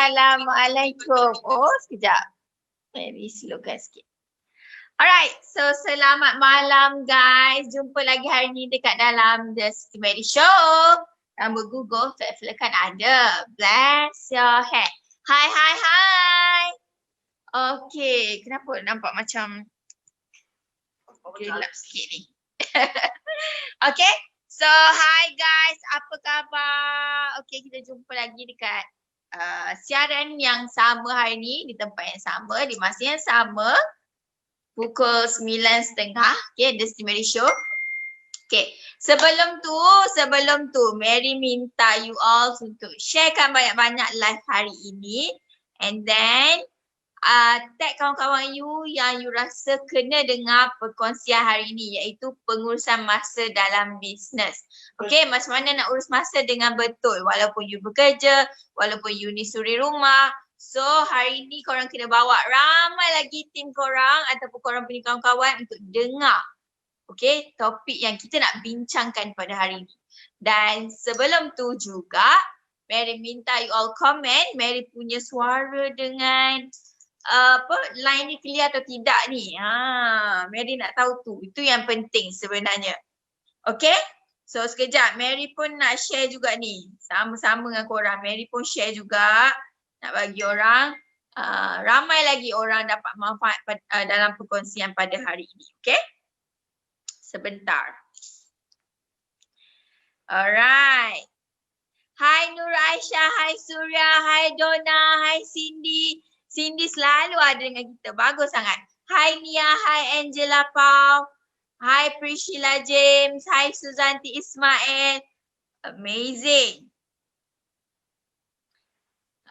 Assalamualaikum. Oh, sekejap. Maybe slowkan sikit. Alright, so selamat malam guys. Jumpa lagi hari ni dekat dalam The Systematic Show. Nombor Google, Fairflow kan ada. Bless your head. Hai. Okay, kenapa nampak macam gelap sikit ni? Okay, so hi guys, apa khabar? Okay, kita jumpa lagi dekat siaran yang sama hari ni di tempat yang sama, di masa yang sama. Pukul 9.30, okay, The Systematic Show. Okay, sebelum tu, Mary minta you all untuk sharekan banyak-banyak live hari ini. And then, tag kawan-kawan you yang you rasa kena dengar perkongsian hari ini, iaitu pengurusan masa dalam bisnes. Okay, macam mana nak urus masa dengan betul walaupun you bekerja, walaupun you ni suri rumah. So hari ni korang kena bawa ramai lagi tim korang ataupun korang punya kawan-kawan untuk dengar, okay, topik yang kita nak bincangkan pada hari ni. Dan sebelum tu juga, Mary minta you all comment Mary punya suara dengan line ni clear atau tidak ni. Mary nak tahu tu. Itu yang penting sebenarnya. Okay? So sekejap, Mary pun nak share juga ni. Sama-sama dengan korang. Mary pun share juga. Nak bagi orang, ramai lagi orang dapat manfaat dalam perkongsian pada hari ini. Okay? Sebentar. Alright. Hai Nur Aisyah, hai Surya, hai Donna, hai Cindy. Cindy selalu ada dengan kita. Bagus sangat. Hai Nia, hai Angela Pau. Hai Priscilla James, hai Suzanti Ismail. Amazing.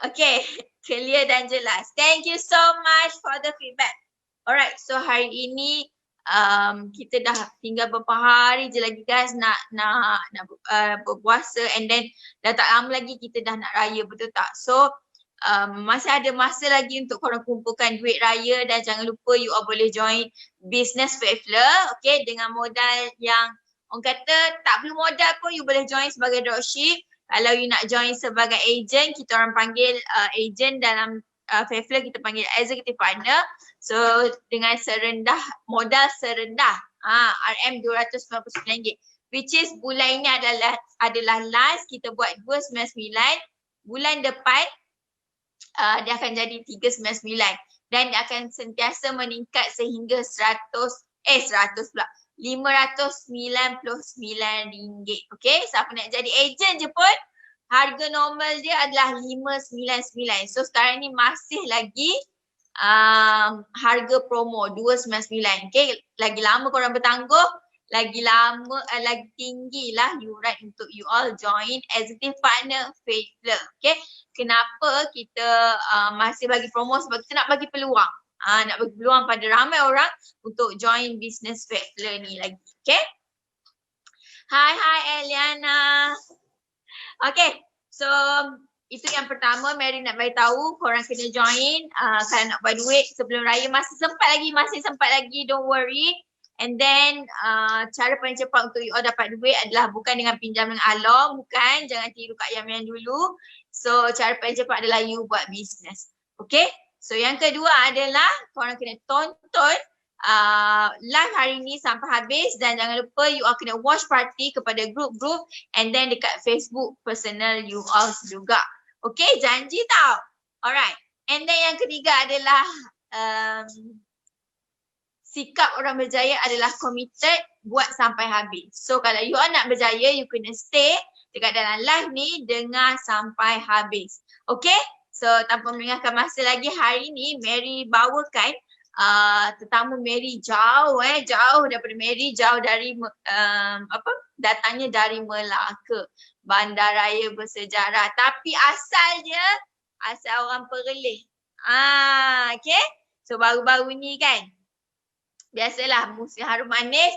Okay, clear dan jelas. Thank you so much for the feedback. Alright, so hari ini kita dah tinggal beberapa hari je lagi guys nak berpuasa, and then dah tak lama lagi kita dah nak raya, betul tak? So masih ada masa lagi untuk korang kumpulkan duit raya, dan jangan lupa you all boleh join Business Fairflow, okay, dengan modal yang orang kata tak perlu modal pun you boleh join sebagai dropship. Kalau you nak join sebagai agent, kita orang panggil agent dalam Fairflow, kita panggil executive partner. So dengan modal serendah RM RM299, which is bulan ini adalah last, kita buat 299. Bulan depan dia akan jadi 399, dan dia akan sentiasa meningkat sehingga RM599. Okay, siapa nak jadi agent je pun harga normal dia adalah RM599. So sekarang ni masih lagi harga promo RM299. Okay, lagi lama korang bertangguh, lagi tinggilah yuran untuk you all join executive partner Fairflow. Okay, kenapa kita masih bagi promo? Sebab kita nak bagi peluang. Nak bagi peluang pada ramai orang untuk join Business Fairflow ni lagi. Okay. Hai Eliana. Okay. So itu yang pertama Mary nak bagi tahu, korang kena join kalau nak buat duit sebelum raya. Masih sempat lagi, don't worry. And then cara paling cepat untuk you all dapat duit adalah bukan dengan pinjam dengan Along, bukan, jangan tiru Kak Yam dulu. So cara paling cepat adalah you buat business. Okay. So yang kedua adalah korang kena tonton live hari ni sampai habis, dan jangan lupa you all kena watch party kepada group-group, and then dekat Facebook personal you all juga. Okay, janji tau. Alright. And then yang ketiga adalah sikap orang berjaya adalah committed buat sampai habis. So kalau you all nak berjaya, you kena stay dekat dalam live ni, dengar sampai habis. Okay? So tanpa melengahkan masa lagi, hari ni Mary bawakan tetamu Mary jauh daripada Mary, jauh dari datangnya dari Melaka, bandaraya bersejarah, tapi asal orang Perlis. Okay, so baru-baru ni kan, biasalah musim harum manis,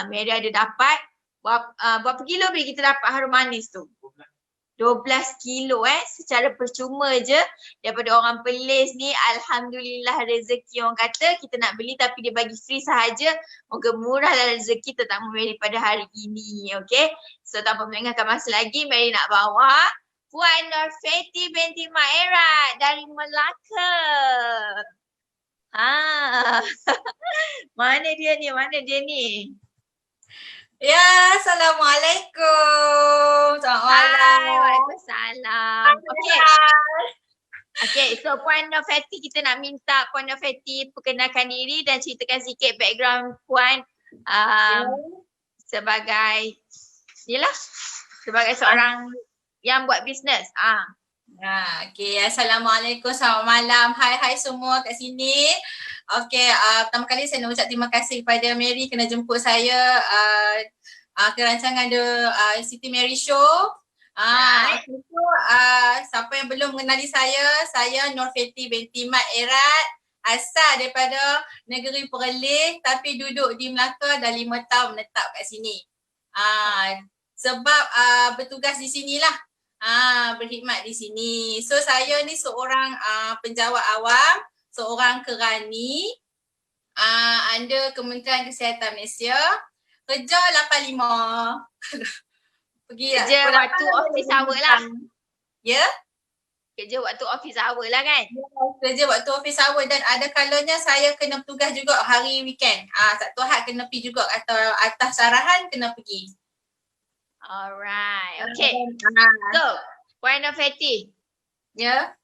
Mary ada dapat berapa kilo kita dapat harum manis tu? 12 kilo secara percuma je daripada orang Perlis ni. Alhamdulillah, rezeki orang kata kita nak beli tapi dia bagi free sahaja. Moga murahlah rezeki tetamu Mary pada hari ini. Okay, so tanpa melengahkan masa lagi, Mary nak bawa Puan Norfeti binti Maerat dari Melaka. Mana dia ni? Ya, Assalamualaikum. Selamat malam. Hai, waalaikumsalam. Okay, so Puan Norfeti, kita nak minta Puan Norfeti perkenalkan diri dan ceritakan sikit background Puan sebagai seorang yang buat bisnes. Okay, Assalamualaikum, selamat malam. Hai semua kat sini. Okay, pertama kali saya nak ucap terima kasih kepada Mary kena jemput saya ke rancangan Siti Mary Show. So, siapa yang belum mengenali saya Norfeti binti Mat Erat, asal daripada negeri Perlis tapi duduk di Melaka dah 5 tahun menetap kat sini. Sebab bertugas di sinilah, berkhidmat di sini. So saya ni seorang penjawat awam, seorang kerani under Kementerian Kesihatan Malaysia. Kerja 85. Pergi kerja waktu office hour lah. Ya? Kerja waktu office hour lah kan? Ya, kerja waktu office hour dan ada kalanya saya kena bertugas juga hari weekend. Sabtu Ahad kena pergi juga atau atas arahan kena pergi. Alright, okay. So, Puan Norfeti. Ya.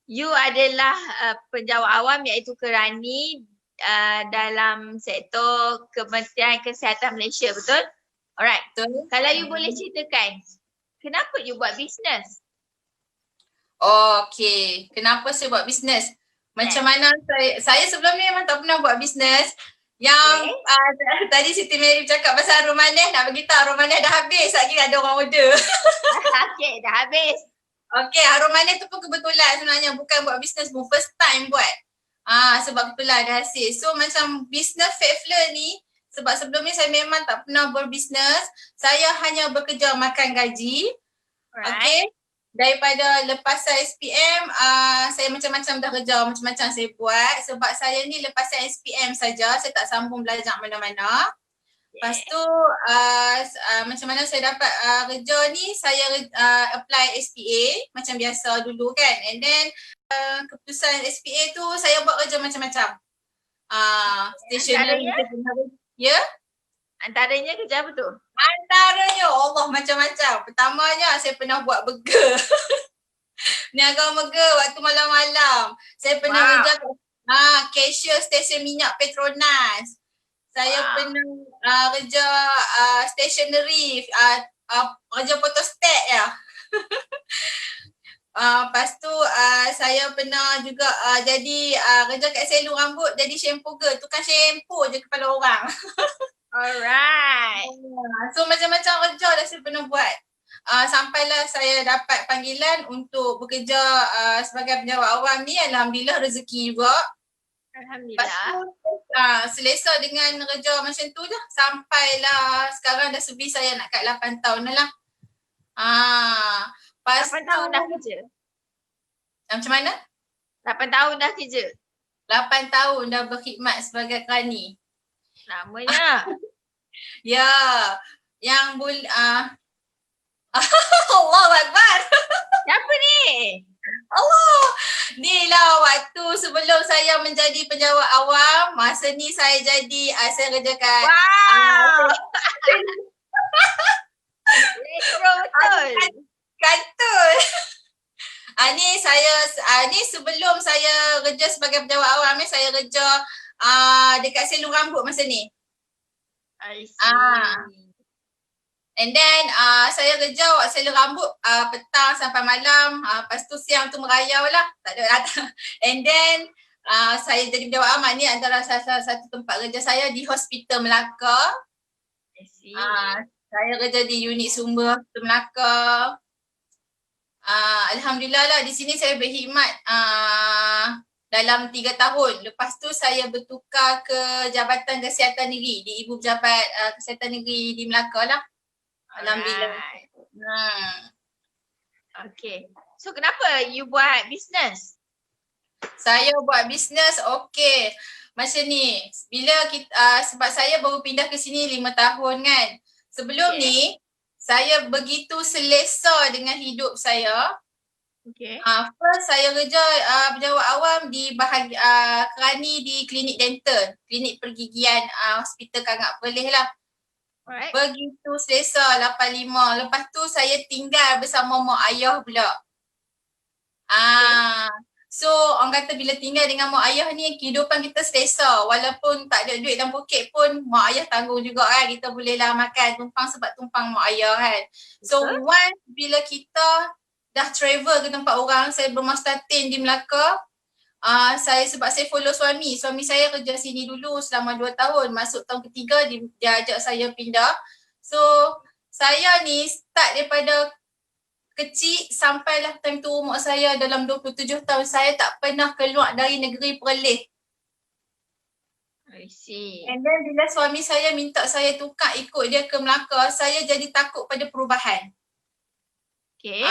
You adalah penjawat awam iaitu kerani dalam sektor Kementerian Kesihatan Malaysia, betul? Alright. Betul. Kalau you boleh ceritakan, kenapa you buat bisnes? Okay, kenapa saya buat bisnes? Macam mana saya sebelum ni memang tak pernah buat bisnes. Yang tadi Siti Mary cakap pasal Romaneh, nak beritahu Romaneh dah habis, lagi ada orang order. Okay, dah habis. Okay, Romaneh tu pun kebetulan sebenarnya, bukan buat bisnes pun, first time buat. Sebab kebetulan ada hasil. So macam bisnes Fatfler ni, sebab sebelum ni saya memang tak pernah berbisnes, saya hanya bekerja makan gaji. Okay. Daripada lepasan SPM, saya macam-macam dah kerja, macam-macam saya buat. Sebab saya ni lepasan SPM saja, saya tak sambung belajar mana-mana. Lepas tu, macam mana saya dapat kerja ni, saya apply SPA macam biasa dulu kan. And then, keputusan SPA tu, saya buat kerja macam-macam. Stationery. Ya? Antaranya kerja apa tu? Antaranya, Allah macam-macam. Pertamanya saya pernah buat burger. Niaga burger waktu malam-malam. Saya pernah kerja cashier stesen minyak Petronas. Saya pernah kerja stationery, kerja photostat ya. Lepas tu saya pernah juga jadi kerja kat salon rambut, jadi shampoo girl. Tukang shampoo je kepala orang. Alright. So macam-macam kerja dah saya pernah buat. Sampailah saya dapat panggilan untuk bekerja sebagai penjawat awam ni. Alhamdulillah rezeki juga. Alhamdulillah. Lepas tu selesa dengan kerja macam tu je. Sampailah sekarang dah servis saya nak kat 8 tahun dah lah. 8 tahun dah kerja? Macam mana? 8 tahun dah kerja? 8 tahun dah berkhidmat sebagai kerani. Namanya? Ya, yang Allahu Akbar. Siapa ni? Allah. Ni lah waktu sebelum saya menjadi penjawat awam, masa ni saya jadi saya kerja kat betul. Kantor. Ni sebelum saya kerja sebagai penjawat awam ni, saya kerja dekat salon rambut masa ni. I see. And then saya kerja waktu salon rambut petang sampai malam. Lepas tu siang tu merayau lah. Tak ada datang. And then saya jadi penjawat amat ni antara salah satu tempat kerja saya di Hospital Melaka. I see. Saya kerja di unit sumber Hospital Melaka. Alhamdulillah lah di sini saya berkhidmat dalam 3 tahun. Lepas tu saya bertukar ke Jabatan Kesihatan Negeri di Ibu Pejabat Kesihatan Negeri di Melaka lah. Alhamdulillah. Okay. So kenapa you buat bisnes? Saya buat bisnes macam ni. Bila kita sebab saya baru pindah ke sini 5 tahun kan. Sebelum ni saya begitu selesa dengan hidup saya. Okay. First saya kerja pejabat awam di kerani di klinik dental, klinik pergigian hospital Kangak Perlis lah. Alright. Begitu selesa 85. Lepas tu saya tinggal bersama mak ayah pula. So orang kata bila tinggal dengan mak ayah ni kehidupan kita selesa. Walaupun tak ada duit dalam poket pun mak ayah tanggung juga kan. Kita bolehlah makan tumpang sebab tumpang mak ayah kan. So once bila kita dah travel ke tempat orang, saya bermastatin di Melaka. Sebab saya follow suami saya kerja sini dulu selama 2 tahun. Masuk tahun ketiga dia ajak saya pindah. So saya ni start daripada kecil sampailah time tu umur saya dalam 27 tahun, saya tak pernah keluar dari negeri Perlis. I see. And then bila suami saya minta saya tukar ikut dia ke Melaka, saya jadi takut pada perubahan. Okay.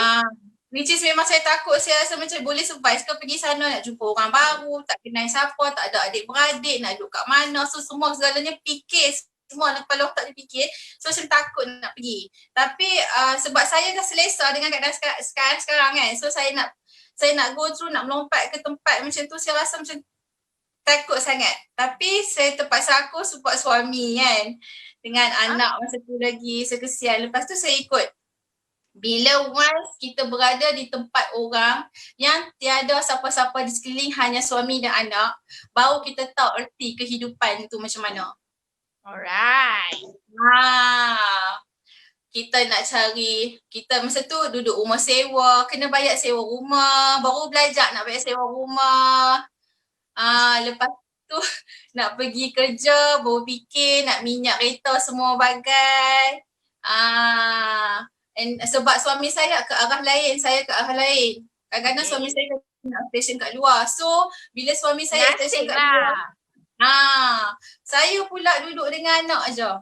Which is memang saya takut, saya rasa macam boleh survive ke pergi sana nak jumpa orang baru, tak kenal siapa, tak ada adik-beradik, nak duduk kat mana. So semua segalanya fikir, semua kepala otak dia fikir. So macam takut nak pergi. Tapi sebab saya dah selesa dengan keadaan sekarang kan. So saya nak go through, nak melompat ke tempat macam tu, saya rasa macam takut sangat. Tapi saya terpaksa aku support suami kan. Dengan anak masa tu lagi, saya kesian. Lepas tu saya ikut. Bila once kita berada di tempat orang yang tiada siapa-siapa di sekeliling, hanya suami dan anak, baru kita tahu erti kehidupan tu macam mana. Alright. Kita nak cari, kita masa tu duduk rumah sewa, kena bayar sewa rumah, baru belajar nak bayar sewa rumah. Lepas tu nak pergi kerja, baru fikir nak minyak kereta semua bagai. And sebab suami saya ke arah lain, saya ke arah lain. Kadang-kadang suami saya nak station kat luar. So bila suami saya station kat luar, saya pula duduk dengan anak aja.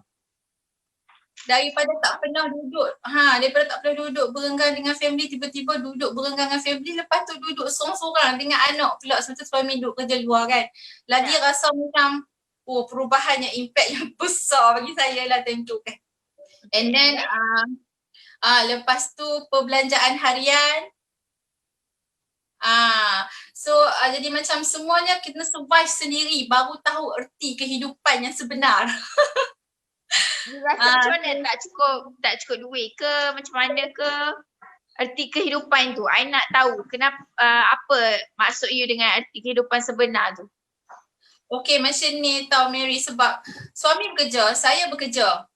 Daripada tak pernah duduk berenggang dengan family, tiba-tiba duduk berenggang dengan family, lepas tu duduk sorang-sorang dengan anak pula semasa suami duduk kerja luar kan. Lagi rasa macam perubahannya, impact yang besar bagi saya lah time tu kan. And then lepas tu perbelanjaan harian. So jadi macam semuanya kita survive sendiri, baru tahu erti kehidupan yang sebenar. You rasa macam mana tak cukup duit ke, macam mana ke erti kehidupan tu? I nak tahu kenapa, apa maksud you dengan erti kehidupan sebenar tu? Okay, macam ni tau Mary, sebab suami bekerja, saya bekerja.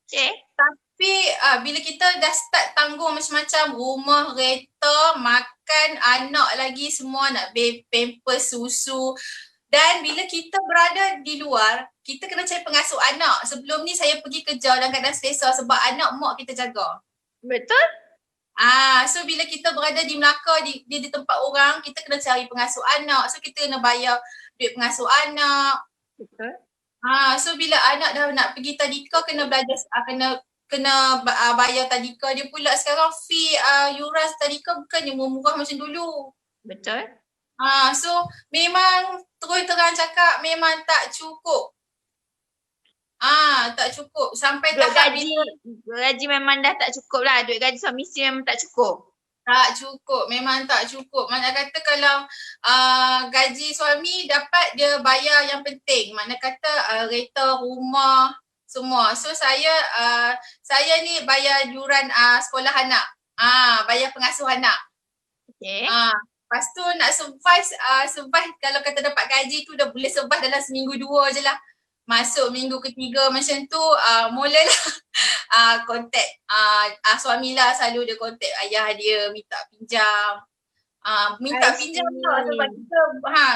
Okay. Tapi bila kita dah start tanggung macam-macam, rumah, kereta, makan, anak lagi semua nak pampers, susu. Dan bila kita berada di luar, kita kena cari pengasuh anak. Sebelum ni saya pergi kerja dalam keadaan selesa sebab anak mak kita jaga. Betul. So bila kita berada di Melaka, di tempat orang, kita kena cari pengasuh anak. So kita kena bayar duit pengasuh anak. Betul. So bila anak dah nak pergi tadika, kena belajar, kena bayar tadika dia pula. Sekarang fee yuran tadika bukannya murah macam dulu. Betul. So memang terus terang cakap memang tak cukup. Tak cukup sampai duit tahap gaji memang dah tak cukup lah. Duit gaji suami isteri memang tak cukup. Tak cukup, memang tak cukup. Mana kata kalau gaji suami dapat dia bayar yang penting. Mana kata kereta, rumah, semua. So saya ni bayar yuran sekolah anak. Bayar pengasuh anak. Okay. Lepas tu nak survive kalau kata dapat gaji tu dah boleh survive dalam seminggu 2 je lah. Masuk minggu ketiga macam tu mulalah contact suami lah, selalu dia contact ayah dia minta pinjam. Minta pinjam lah sebab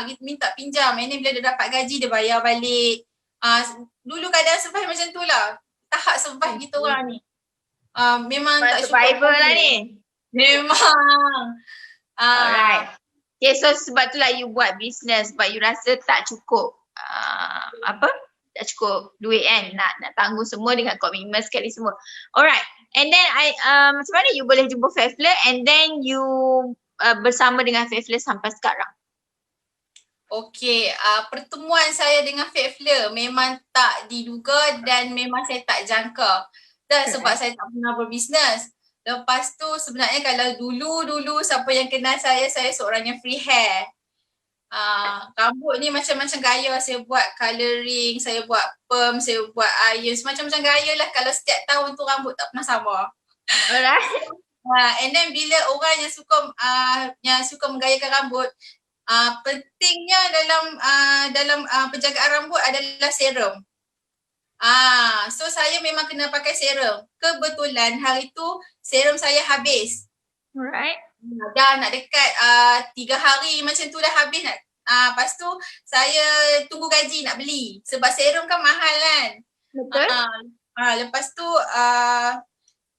kita minta pinjam. Ini bila dia dapat gaji dia bayar balik. Dulu keadaan survive macam tu lah. Tahap survive kita orang ni. Memang tak survivor lah ni. Memang. Alright. Okay, so sebab tu lah you buat business sebab you rasa tak cukup tak cukup duit kan nak tanggung semua dengan komitmen sekali semua. Alright. And then macam mana you boleh jumpa Faithful and then you bersama dengan Faithful sampai sekarang? Okay, pertemuan saya dengan Faithful memang tak diduga dan memang saya tak jangka. dah sebab saya tak pernah berbisnes. Lepas tu sebenarnya kalau dulu siapa yang kenal saya seorang yang free hair. Rambut ni macam-macam gaya saya buat, colouring, saya buat perm, saya buat iron, macam-macam gaya lah. Kalau setiap tahun tu rambut tak pernah sama. Alright. And then bila orang yang suka menggayakan rambut, pentingnya dalam penjagaan rambut adalah serum. So saya memang kena pakai serum. Kebetulan hari tu serum saya habis. Alright. Dah nak dekat 3 hari macam tu dah habis nak. Lepas tu saya tunggu gaji nak beli sebab serum kan mahal kan. Betul. Lepas tu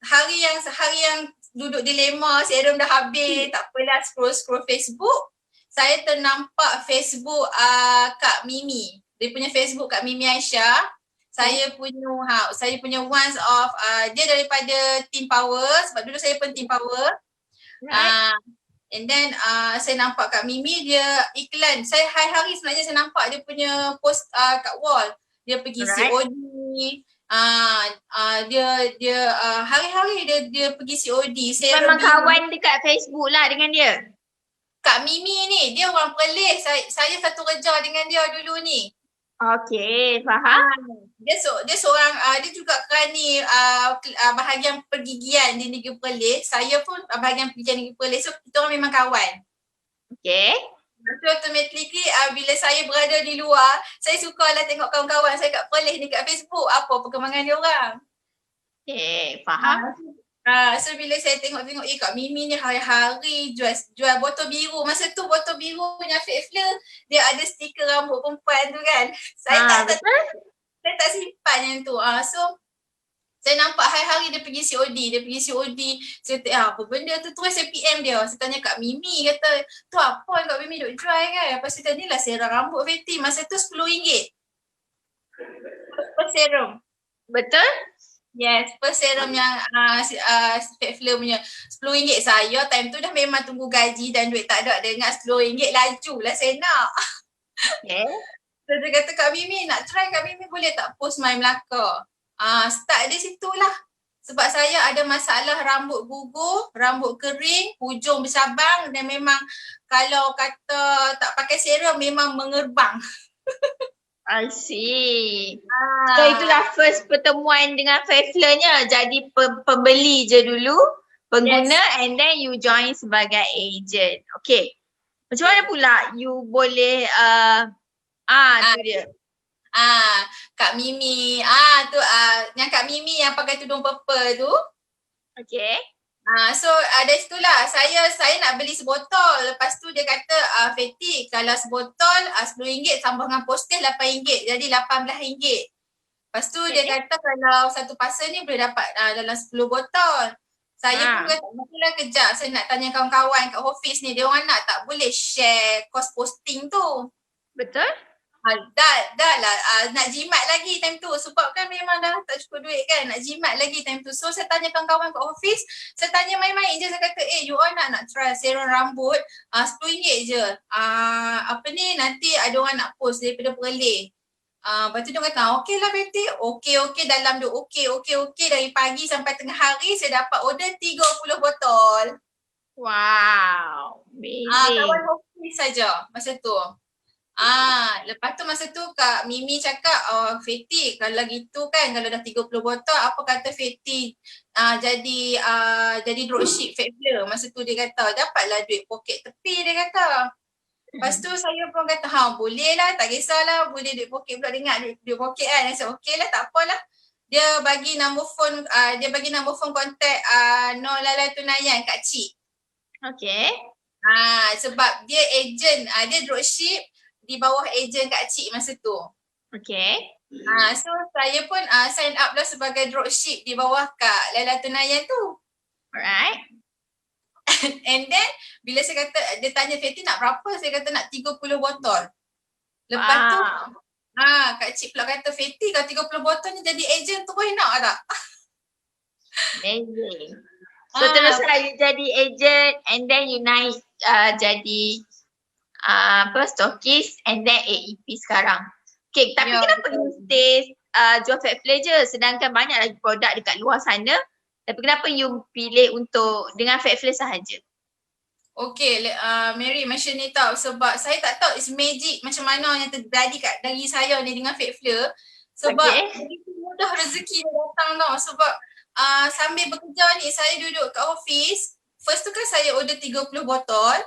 hari yang duduk dilema serum dah habis, tak apalah scroll Facebook. Saya ternampak Facebook Kak Mimi. Dia punya Facebook Kak Mimi Aisyah. Saya punya once of dia daripada Team Power sebab dulu saya pun Team Power. And then saya nampak Kak Mimi dia iklan. Saya hari-hari sebenarnya saya nampak dia punya post kat wall. Dia pergi COD. Dia hari-hari dia pergi COD. Memang kawan dekat Facebook lah dengan dia. Kak Mimi ni dia orang Perlis. Saya satu kerja dengan dia dulu ni. Okay, faham. Dia seorang dia juga kerani bahagian pergigian di Negeri Perlis. Saya pun bahagian pergigian Negeri Perlis. So kita orang memang kawan. Okay. So automatically bila saya berada di luar, saya sukalah tengok kawan-kawan saya kat Perlis ni kat Facebook apa perkembangan dia orang. Okay, faham. So bila saya tengok Kak Mimi ni hari-hari jual botol biru. Masa tu botol biru punya fake flare dia ada stiker rambut perempuan tu kan. Saya tak simpan yang tu. So saya nampak hari-hari dia pergi COD. Saya tanya apa benda tu. Terus saya PM dia. Saya tanya Kak Mimi kata tu apa Kak Mimi duk jual kan. Lepas tu tadi lah serum rambut Feti. Masa tu RM10 per serum. Betul? Yes, per serum yang fake flare punya RM10. Saya time tu dah memang tunggu gaji dan duit tak ada. Dengar RM10 laju lah saya nak. Okay. So dia kata Kak Mimi nak try Kak Mimi boleh tak post My Melaka. Start di situlah. Sebab saya ada masalah rambut gugur, rambut kering, hujung bercabang dan memang kalau kata tak pakai serum memang mengerbang. I see. So itulah first pertemuan dengan Faithfulnya. Jadi pembeli je dulu, pengguna, and then you join sebagai agent. Okay. Macam mana pula you boleh tu dia. Kak Mimi. Yang Kak Mimi yang pakai tudung purple tu. Okay. So dari situlah saya nak beli sebotol. Lepas tu dia kata Feti kalau sebotol RM10 tambah dengan postage RM8 jadi RM18. Lepas tu dia kata kalau satu parcel ni boleh dapat dalam 10 botol. Saya pun kata mestilah kejap saya nak tanya kawan-kawan kat office ni dia orang nak tak boleh share cost posting tu. Betul? Dah lah nak jimat lagi time tu sebab kan memang dah tak cukup duit kan nak jimat lagi time tu. So saya tanya kawan-kawan kat office, saya tanya main-main je, saya kata you all nak try serum rambut RM10 je. Apa ni nanti ada orang nak post daripada Perlis. Lepas tu dia kata okey lah Betty, okey dalam dia okey dari pagi sampai tengah hari saya dapat order 30 botol. Wow, amazing. Kawan office saja masa tu. Lepas tu masa tu Kak Mimi cakap Feti kalau gitu kan kalau dah 30 botol apa kata Feti jadi dropship fake flare. Masa tu dia kata dapatlah duit poket tepi dia kata. Lepas tu saya pun kata boleh lah tak kisahlah boleh duit poket pula dengar duit poket kan. Saya okey lah tak apalah. Dia bagi nombor phone kontak Nolala Tunayan Kak Cik. Okay. Sebab dia agent dia dropship di bawah ejen Kak Cik masa tu. Okay. So saya pun sign up lah sebagai dropship di bawah Kak Laila Tunayan tu. Alright. And then bila saya kata dia tanya Feti nak berapa, saya kata nak 30 botol. Lepas tu Kak Cik pula kata Feti kalau 30 botol ni jadi ejen tu boleh nak tak? Amazing. So teruslah you jadi agent and then you naik jadi stokis and then AEP sekarang. Okay, tapi kenapa you stay jual fat flare je sedangkan banyak lagi produk dekat luar sana. Tapi kenapa you pilih untuk dengan fat flare sahaja? Okay, Mary mention ni tau sebab saya tak tahu it's magic macam mana yang terjadi kat diri saya ni dengan fat flare. Sebab begitu mudah rezeki dia datang tau. Sebab sambil bekerja ni saya duduk kat office. First tu kan saya order 30 botol.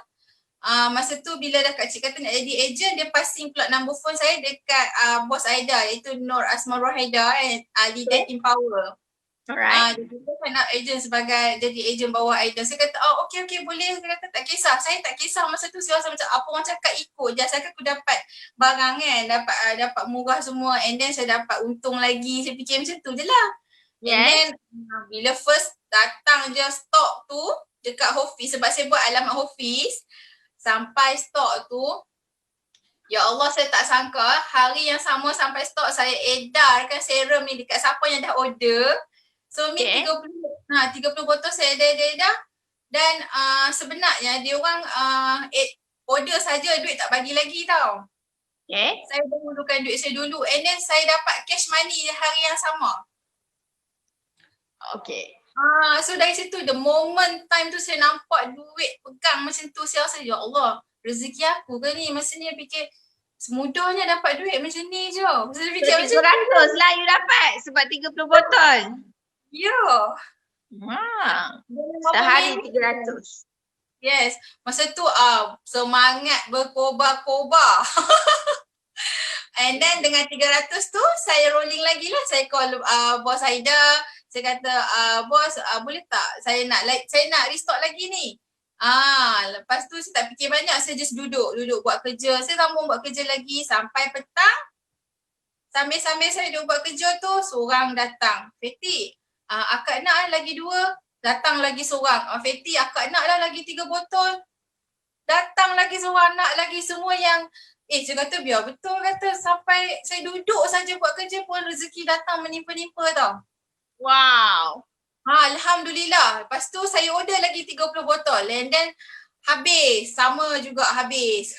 Masa tu bila dah kak cik kata nak jadi agent, dia passing pula nombor phone saya dekat bos Aida iaitu Nur Asma Rohaida leader team power. Alright. Dia kata saya nak agent sebagai jadi agent bawah Aida. Saya kata okey boleh. Saya kata tak kisah. Saya tak kisah masa tu saya rasa macam apa orang cakap ikut je. Saya aku dapat barang kan, dapat murah semua and then saya dapat untung lagi. Saya fikir macam tu je lah. And then bila first datang je stok tu dekat office sebab saya buat alamat office. Sampai stok tu, ya Allah saya tak sangka hari yang sama sampai stok saya edarkan serum ni dekat siapa yang dah order. So mi 30 botol saya edar dan sebenarnya dia orang order saja duit tak bagi lagi tau. Saya dahulukan duit saya dulu and then saya dapat cash money hari yang sama. So dari situ the moment time tu saya nampak duit pegang macam tu saya rasa ya Allah rezeki aku ke ni. Masa ni fikir semudahnya dapat duit macam ni je. Saya fikir macam 300 lah you dapat sebab 30 botol. Ya. Sehari 300. Yes. Masa tu semangat berkobar-kobar. And then dengan 300 tu saya rolling lagi lah. Saya call bos Aida. Saya kata bos boleh tak saya nak restock lagi ni. Lepas tu saya tak fikir banyak, saya just duduk buat kerja. Saya sambung buat kerja lagi sampai petang. Sambil-sambil saya duduk buat kerja tu seorang datang. Feti, akak nak lagi 2. Datang lagi seorang. Feti, akak nak lah lagi 3 botol. Datang lagi seorang nak lagi semua yang saya kata biar betul kata sampai saya duduk saja buat kerja pun rezeki datang menimpa-nimpa tau. Wow. Alhamdulillah. Lepas tu saya order lagi 30 botol and then habis. Sama juga habis.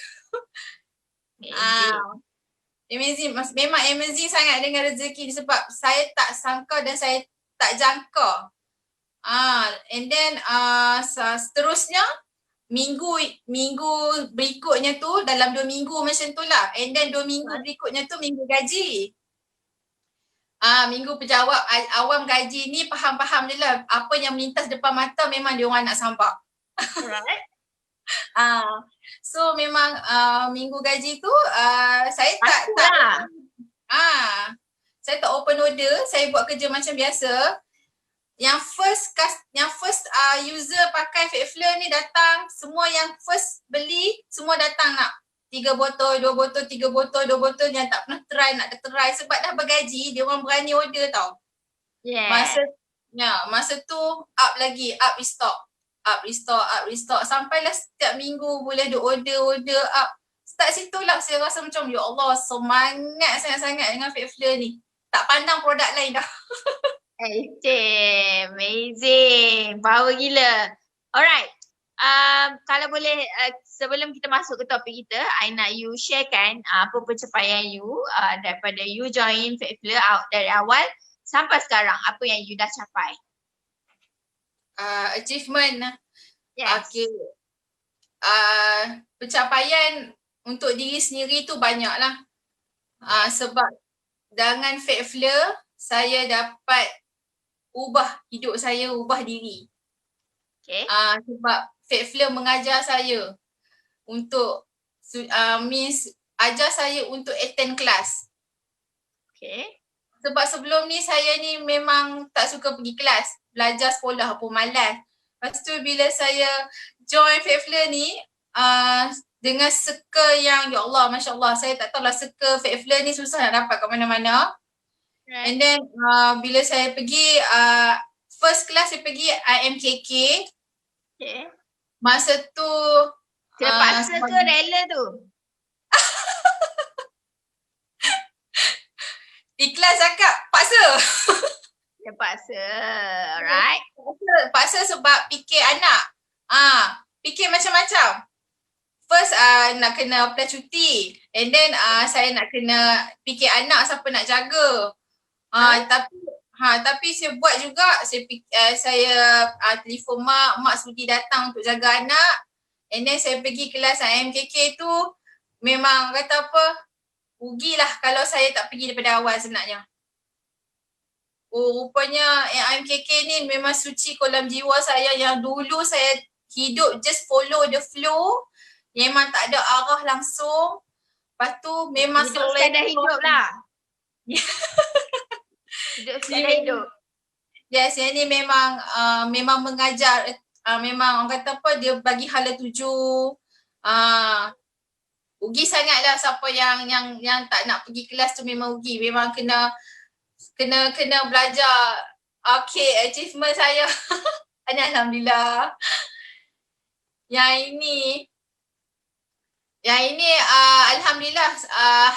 Amazing. Memang amazing sangat dengan rezeki ni sebab saya tak sangka dan saya tak jangka. And then seterusnya minggu berikutnya tu dalam 2 minggu macam tu lah. And then 2 minggu berikutnya tu minggu gaji. Minggu penjawab awam gaji ni faham-faham je lah. Apa yang melintas depan mata memang dia orang nak sampak. Alright. So memang minggu gaji tu saya saya tak open order, saya buat kerja macam biasa. Yang first user pakai fat flare ni datang, semua yang first beli semua datang nak 3 botol, 2 botol, 3 botol, 2 botol yang tak pernah try nak try sebab dah bergaji, dia orang berani order tau. Masa tu up restock sampailah setiap minggu boleh ada order up. Start situlah saya rasa macam ya Allah semangat sangat-sangat dengan fat flare ni. Tak pandang produk lain dah. Amazing. Power gila. Alright. Kalau boleh sebelum kita masuk ke topik kita, I nak you sharekan apa pencapaian you daripada you join fat flare dari awal sampai sekarang. Apa yang you dah capai? Achievement. Yes. Okay. Pencapaian untuk diri sendiri tu banyak lah. Sebab dengan fat flare saya dapat ubah hidup saya, ubah diri. Sebab fat flare mengajar saya untuk ajar saya untuk attend kelas. Sebab sebelum ni saya ni memang tak suka pergi kelas, belajar sekolah pun malas. Lepas tu bila saya join fat flare ni dengan seka yang ya Allah Masya Allah, saya tak tahulah seka fat flare ni susah nak dapat kat mana-mana. And then bila saya pergi first class saya pergi IMKK. Masa tu kena paksa ke rela tu? Ikhlas cakap paksa. Terpaksa. Alright. Paksa sebab fikir anak. Fikir macam-macam. First nak kena apply cuti. And then saya nak kena fikir anak siapa nak jaga. Tapi saya buat juga, saya telefon mak sudi datang untuk jaga anak. And then saya pergi kelas IMKK tu, memang kata apa, rugilah kalau saya tak pergi daripada awal sebenarnya. Oh, rupanya IMKK ni memang suci kolam jiwa saya, yang dulu saya hidup just follow the flow, memang tak ada arah langsung. Lepas tu memang hidup sekadar hidup lah. Hidup sekadar hidup. Yes, yang ni memang mengajar, memang orang kata apa, dia bagi hala tuju. Rugi sangatlah siapa yang tak nak pergi kelas tu, memang rugi. Memang kena belajar. Okay, achievement saya. Alhamdulillah. Yang ini alhamdulillah,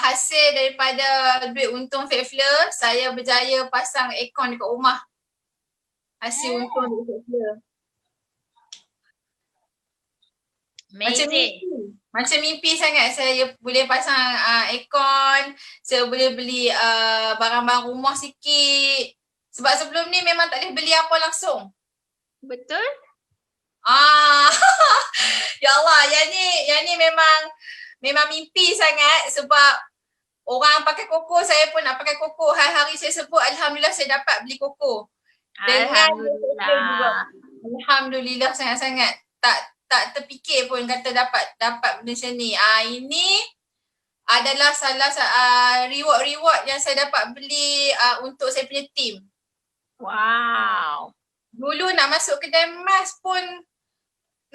hasil daripada duit untung Faithful, saya berjaya pasang aircon dekat rumah. Hasil untung dekat Faithful. Macam mimpi sangat saya boleh pasang aircon, saya boleh beli barang-barang rumah sikit. Sebab sebelum ni memang tak boleh beli apa langsung. Betul? Ya Allah, yang ni memang mimpi sangat, sebab orang pakai koko, saya pun nak pakai koko. Hari-hari saya sebut, alhamdulillah saya dapat beli koko. Alhamdulillah sangat-sangat. Tak terfikir pun kata dapat benda macam ni. Ini adalah salah reward yang saya dapat beli untuk saya punya team. Wow. Dulu nak masuk kedai emas pun,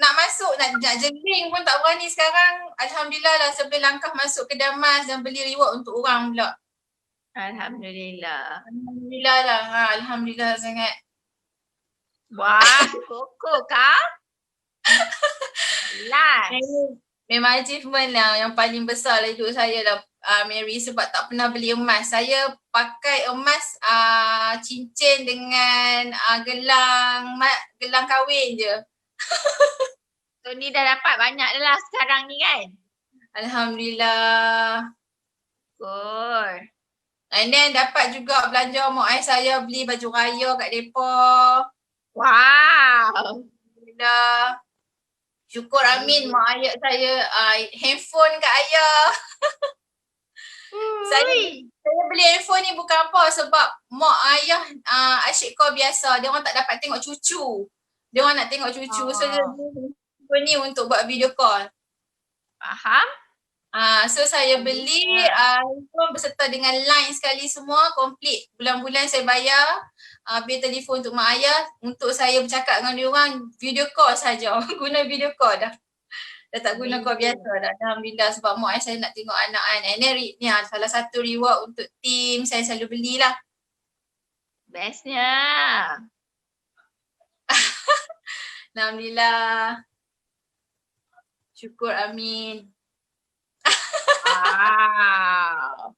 nak jengling pun tak berani. Sekarang alhamdulillah lah, saya boleh langkah masuk kedai emas dan beli reward untuk orang pula. Alhamdulillah. Alhamdulillah lah. Alhamdulillah sangat. Wah, koko kau? Memang achievement lah yang paling besar lah hidup saya lah, Mary, sebab tak pernah beli emas. Saya pakai emas cincin dengan gelang kahwin je. So ni dah dapat banyak dah lah sekarang ni kan? Alhamdulillah. Good. And then dapat juga belanja mak ayah saya beli baju raya kat depa. Wow. Alhamdulillah. Syukur amin mak ayah saya handphone kat ayah. Saya beli handphone ni bukan apa, sebab mak ayah asyik call biasa. Dia orang tak dapat tengok cucu. Dia orang nak tengok cucu. So dia beli handphone ni untuk buat video call. Faham? So saya beli handphone beserta dengan line sekali semua, complete. Bulan-bulan saya bayar bil telefon untuk mak ayah, untuk saya bercakap dengan dia orang video call saja. Guna video call dah. Dah tak guna call biasa dah. Alhamdulillah, sebab mak ayah saya nak tengok anak kan. And then ni salah satu reward untuk team saya selalu belilah. Bestnya. Alhamdulillah. Syukur amin. Wow.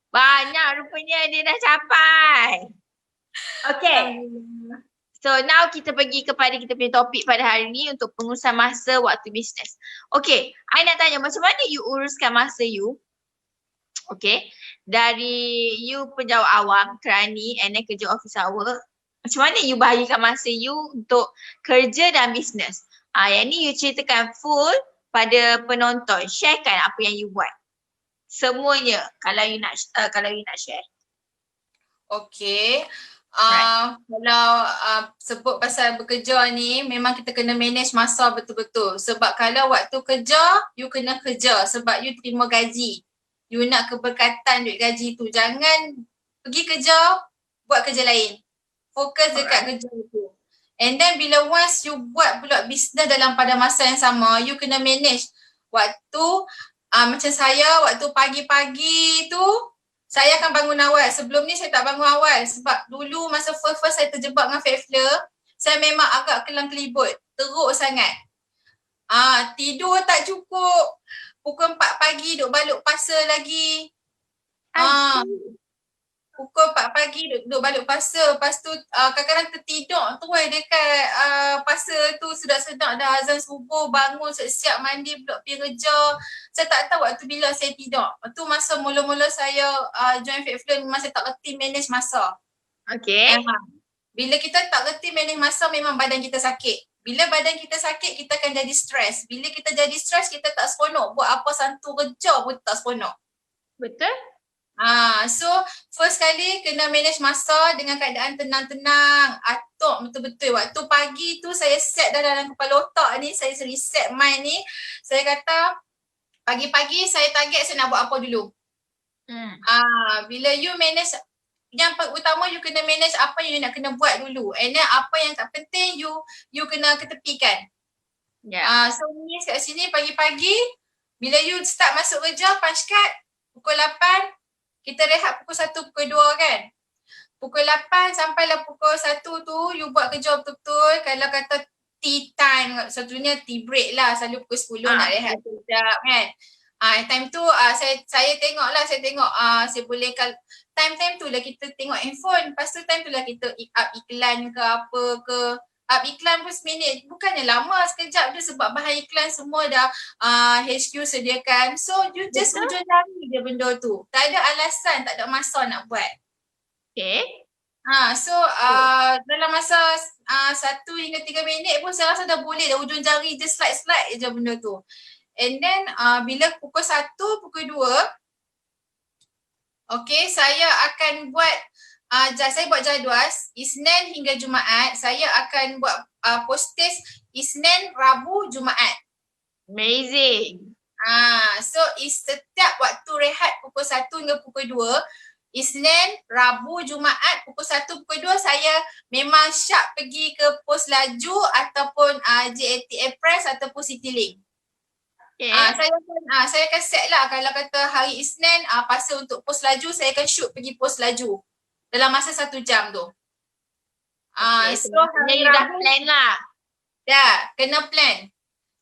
Banyak rupanya dia dah capai. Okay. So now kita pergi kepada kita punya topik pada hari ni untuk pengurusan masa waktu bisnes. Okay, I nak tanya macam mana you uruskan masa you? Okay, dari you penjawat awam, kerani and then kerja office hour. Macam mana you bahagikan masa you untuk kerja dan bisnes? Yang ni you ceritakan full pada penonton. Sharekan apa yang you buat. Semuanya kalau you nak share. Okay. Kalau sebut pasal bekerja ni, memang kita kena manage masa betul-betul. Sebab kalau waktu kerja, you kena kerja sebab you terima gaji. You nak keberkatan duit gaji tu. Jangan pergi kerja, buat kerja lain. Fokus dekat kerja tu. And then bila once you buat pula bisnes dalam pada masa yang sama, you kena manage waktu. Macam saya, waktu pagi-pagi tu, saya akan bangun awal. Sebelum ni saya tak bangun awal sebab dulu masa first saya terjebak dengan Faithful, saya memang agak kelang-kelibut, teruk sangat. Tidur tak cukup, pukul 4 pagi duk balut pasal lagi. pukul 4 pagi duduk balik puasa. Lepas tu kadang-kadang tertidur tu dekat puasa tu sedap-sedap dah azan subuh, bangun siap-siap mandi pula pergi kerja. Saya tak tahu waktu bila saya tidur. Tu masa mula-mula saya join Fit Fluent, memang saya tak reti manage masa. Okay. Bila kita tak reti manage masa, memang badan kita sakit. Bila badan kita sakit, kita akan jadi stres. Bila kita jadi stres, kita tak seronok. Buat apa santu kerja pun tak seronok. Betul. So first kali kena manage masa dengan keadaan tenang-tenang, atur betul-betul. Waktu pagi tu saya set dah dalam kepala otak ni, saya reset mind ni. Saya kata pagi-pagi saya target saya nak buat apa dulu. Bila you manage, yang utama you kena manage apa yang you nak kena buat dulu. And then apa yang tak penting you kena ketepikan. So ni kat sini pagi-pagi bila you start masuk kerja punch card pukul 8, kita rehat pukul 1, pukul 2 kan. Pukul 8 sampailah pukul 1 tu, you buat kerja betul-betul. Kalau kata tea time, satunya tea break lah. Selalu pukul 10 nak rehat sekejap kan. Time tu saya tengok lah, saya boleh time tu lah kita tengok handphone. Lepas tu time tu lah kita up iklan ke apa ke. Up iklan pun seminit, bukannya lama, sekejap je sebab bahan iklan semua dah HQ sediakan. So you just ujung jari je benda tu. Tak ada alasan, tak ada masa nak buat. Okay. So dalam masa 1 hingga 3 minit pun saya rasa dah boleh, dah ujung jari je slide je benda tu. And then bila pukul 1, pukul 2, okay, saya akan buat saya buat jadual Isnin hingga Jumaat. Saya akan buat postage Isnin, Rabu, Jumaat. Amazing. So setiap waktu rehat pukul 1 hingga pukul 2, Isnin, Rabu, Jumaat pukul 1, pukul 2 saya memang sharp pergi ke pos laju ataupun JAT Express ataupun Citylink. Okay. Saya akan set lah kalau kata hari Isnin pasal untuk pos laju, saya akan shoot pergi pos laju dalam masa 1 jam tu. So hari Rabu dah plan lah. Dah, kena plan.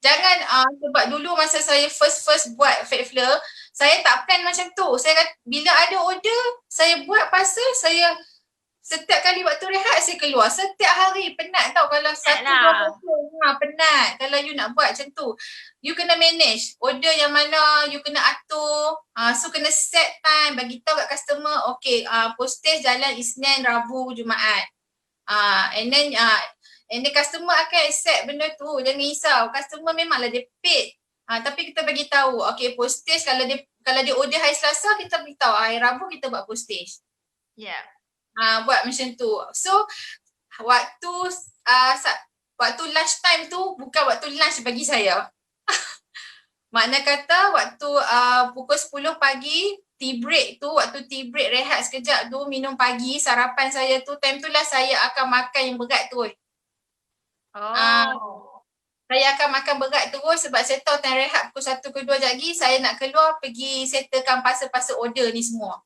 Jangan sebab dulu masa saya first buat Fit Fluent, saya tak plan macam tu. Saya kata bila ada order, saya buat pasal saya setiap kali waktu rehat saya keluar. Setiap hari penat tau kalau 1-2 penat kalau you nak buat macam tu. You kena manage order yang mana you kena atur. So kena set time, bagi tahu kat customer, okay, postage jalan Isnin, Rabu, Jumaat. And then customer akan accept benda tu. Jangan risau. Customer memanglah dia paid. Tapi kita bagi tahu, okay, postage kalau dia order hari Selasa, kita beritahu hari Rabu kita buat postage. Yeah. Buat macam tu. So waktu lunch time tu bukan waktu lunch bagi saya. Makna kata waktu pukul 10 pagi tea break tu, waktu tea break rehat sekejap tu, minum pagi, sarapan saya tu, time tu lah saya akan makan yang berat tu. Saya akan makan berat terus sebab saya tahu time rehat pukul 1 ke 2 lagi saya nak keluar pergi settlekan pasal-pasal order ni semua.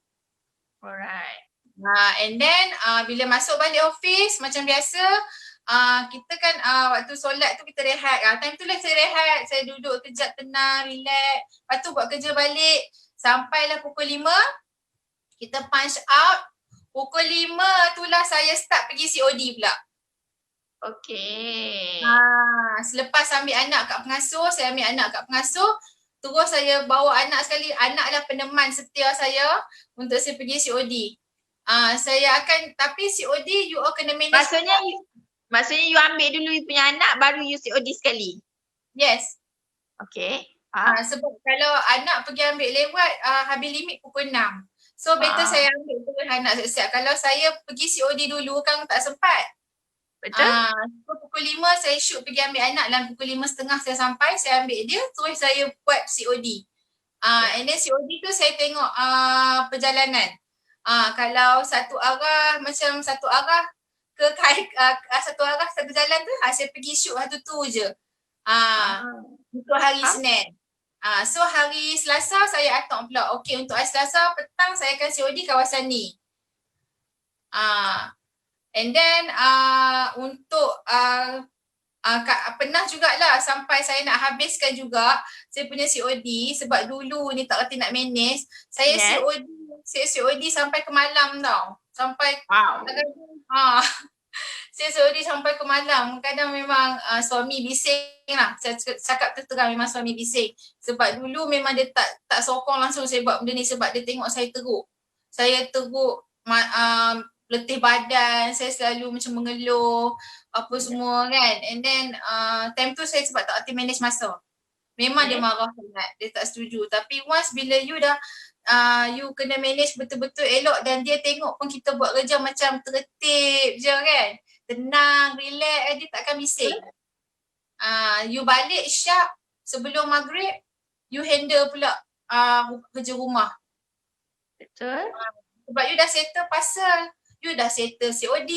Alright. And then bila masuk balik office macam biasa, kita kan waktu solat tu kita rehat. Time tu lah saya rehat, saya duduk kejap tenang, relax. Lepas tu buat kerja balik sampailah pukul 5, kita punch out. Pukul 5 tu lah saya start pergi COD pula. Okay. Selepas ambil anak kat pengasuh, saya ambil anak kat pengasuh, terus saya bawa anak sekali. Anak adalah peneman setia saya untuk saya pergi COD. Saya akan, tapi COD you all kena manage. Maksudnya you ambil dulu you punya anak baru you COD sekali? Yes. Okay. Sebab kalau anak pergi ambil lewat habis limit pukul 6. So better saya ambil terus anak siap-siap. Kalau saya pergi COD dulu kan tak sempat. Betul. So pukul 5 saya shoot pergi ambil anak dan pukul 5.30 saya sampai, saya ambil dia terus saya buat COD. And then COD tu saya tengok perjalanan. Kalau satu arah macam satu arah ke satu arah satu jalan tu, saya pergi shoot satu tu je. Untuk hari Senin. So hari Selasa saya atur pula. Okay, untuk hari Selasa petang saya akan COD kawasan ni. And then untuk pernah jugalah sampai saya nak habiskan juga saya punya COD sebab dulu ni tak reti nak manage. Saya COD COD sampai ke malam tau. Sampai Wow. ha, COD sampai ke malam. Kadang memang suami bising lah. Saya cakap terang memang suami bising. Sebab dulu memang dia tak sokong langsung saya buat benda ni sebab dia tengok saya teruk. Saya teruk, letih badan, saya selalu macam mengeluh apa semua kan. And then time tu saya sebab tak hati manage masa. Memang dia marah sangat, dia tak setuju. Tapi once bila you dah you kena manage betul-betul elok dan dia tengok pun kita buat kerja macam tertib je kan. Tenang, relax, dia takkan bising. You balik syak sebelum maghrib, you handle pula kerja rumah. Betul. Sebab you dah settle pasal, you dah settle COD.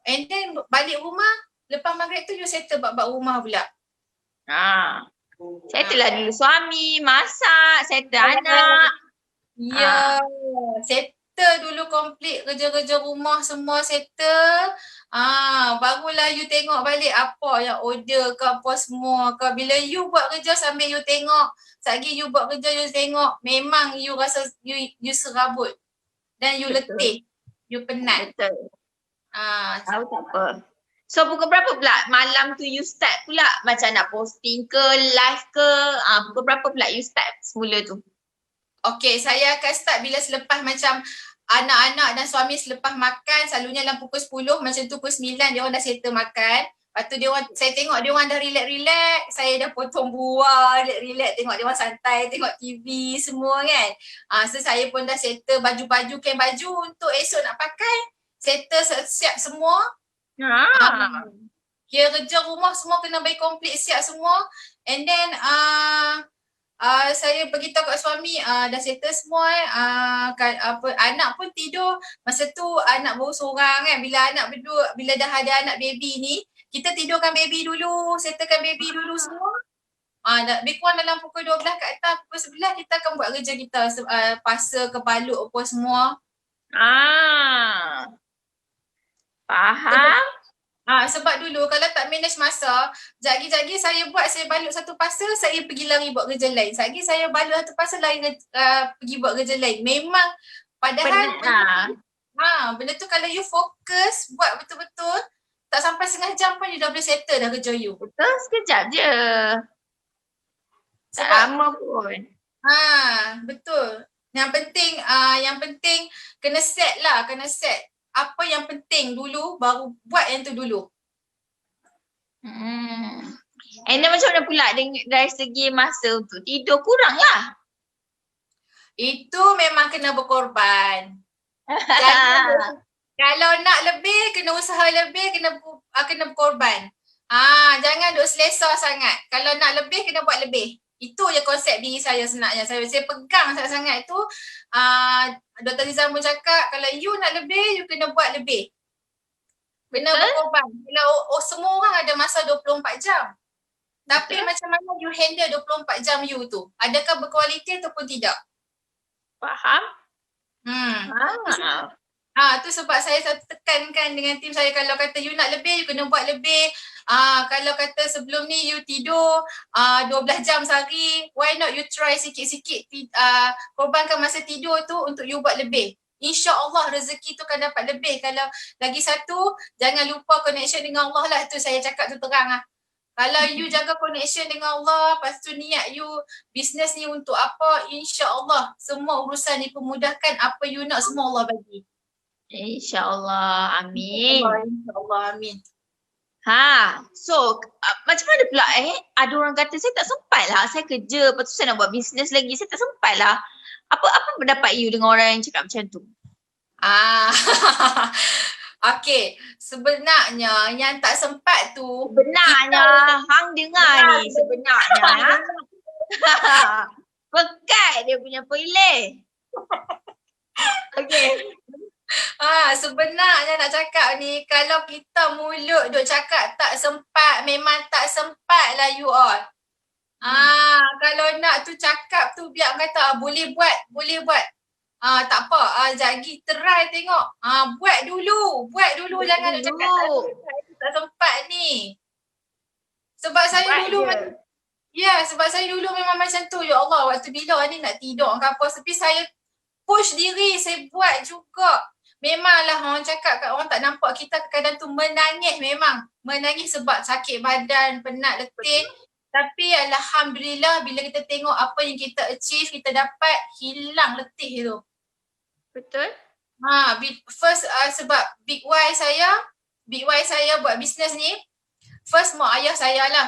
And then balik rumah, lepas maghrib tu you settle bab-bab rumah pula. Settle lah dulu suami, masak, settle anak. Ya, settle dulu complete kerja-kerja rumah semua settle. Barulah you tengok balik apa yang order ke apa semua ke. Bila you buat kerja sambil you tengok, sekali you buat kerja you tengok, memang you rasa you serabut dan you letih, you penat. Betul. Tahu tak apa. So pukul berapa pula malam tu you start pula macam nak posting ke, live ke? Pukul berapa pula you start semula tu? Okay, saya akan start bila selepas macam anak-anak dan suami selepas makan, selalunya dalam pukul 10, macam tu pukul 9 dia orang dah settle makan. Lepas tu saya tengok dia orang dah relax-relax, saya dah potong buah, relax-relax tengok dia orang santai, tengok TV semua kan. So saya pun dah settle baju-baju, kain baju untuk esok nak pakai, settle siap semua. Kira kerja rumah semua kena bagi complete siap semua. And then saya beritahu kat suami dah settle semua anak pun tidur. Masa tu anak baru seorang kan. Bila dah ada anak baby ni, kita tidurkan baby dulu, settlekan baby dulu semua. Lebih kurang dalam pukul 12 kat atas, pukul 11 kita akan buat kerja kita, pasa ke balut apa semua. Faham? Sebab dulu kalau tak manage masa, jagi-jagi saya balut satu pasa, saya pergi lari buat kerja lain. Jagi saya balut satu pasa, lari pergi buat kerja lain. Memang padahal benda tu kalau you fokus buat betul-betul, tak sampai setengah jam pun you dah boleh settle dah kerja you. Betul, sekejap je. Tak lama pun. Betul. Yang penting kena set. Apa yang penting dulu, baru buat yang tu dulu. And then macam mana pula dari segi masa untuk tidur kurang lah? Itu memang kena berkorban. Kalau nak lebih, kena usaha lebih, kena berkorban. Jangan duk selesa sangat. Kalau nak lebih, kena buat lebih. Itu je konsep diri saya sebenarnya. Saya pegang sangat-sangat itu. Dr. Nizam pun cakap, kalau you nak lebih, you kena buat lebih. Kena berkorban. Semua orang ada masa 24 jam. Tapi macam mana you handle 24 jam you tu? Adakah berkualiti ataupun tidak? Faham? Tu sebab saya tekankan dengan tim saya, kalau kata you nak lebih, you kena buat lebih. Kalau kata sebelum ni you tidur 12 jam sehari, why not you try sikit-sikit korbankan masa tidur tu untuk you buat lebih. InsyaAllah rezeki tu akan dapat lebih. Kalau lagi satu, jangan lupa connection dengan Allah lah. Tu saya cakap tu terang lah. Kalau you jaga connection dengan Allah, lepas tu niat you bisnes ni untuk apa, insyaAllah semua urusan dipermudahkan. Apa you nak semua Allah bagi. InsyaAllah. Amin. InsyaAllah. Amin. So macam mana pula ada orang kata saya tak sempat lah, saya kerja, lepas tu saya nak buat bisnes lagi, saya tak sempat lah. Apa pendapat you dengan orang yang cakap macam tu? Okay, sebenarnya yang tak sempat tu, sebenarnya hang dengar ni sebenarnya pekat dia punya pilih. Okay. Sebenarnya nak cakap ni, kalau kita mulut duk cakap tak sempat, memang tak sempat lah you all. Kalau nak tu cakap tu biar kata boleh buat. Tak apa, jagi try tengok. Buat dulu, jangan cakap tak sempat ni. Sebab saya dulu Ya, sebab saya dulu memang macam tu. Ya Allah, waktu bila ni nak tidur ke apa. Tapi saya push diri, saya buat juga. Memanglah orang cakap kat orang tak nampak kita kadang tu menangis memang. Menangis sebab sakit badan, penat, letih. Tapi Alhamdulillah bila kita tengok apa yang kita achieve, kita dapat, hilang letih tu. Betul? First sebab big Y saya buat bisnes ni, first mak ayah saya lah.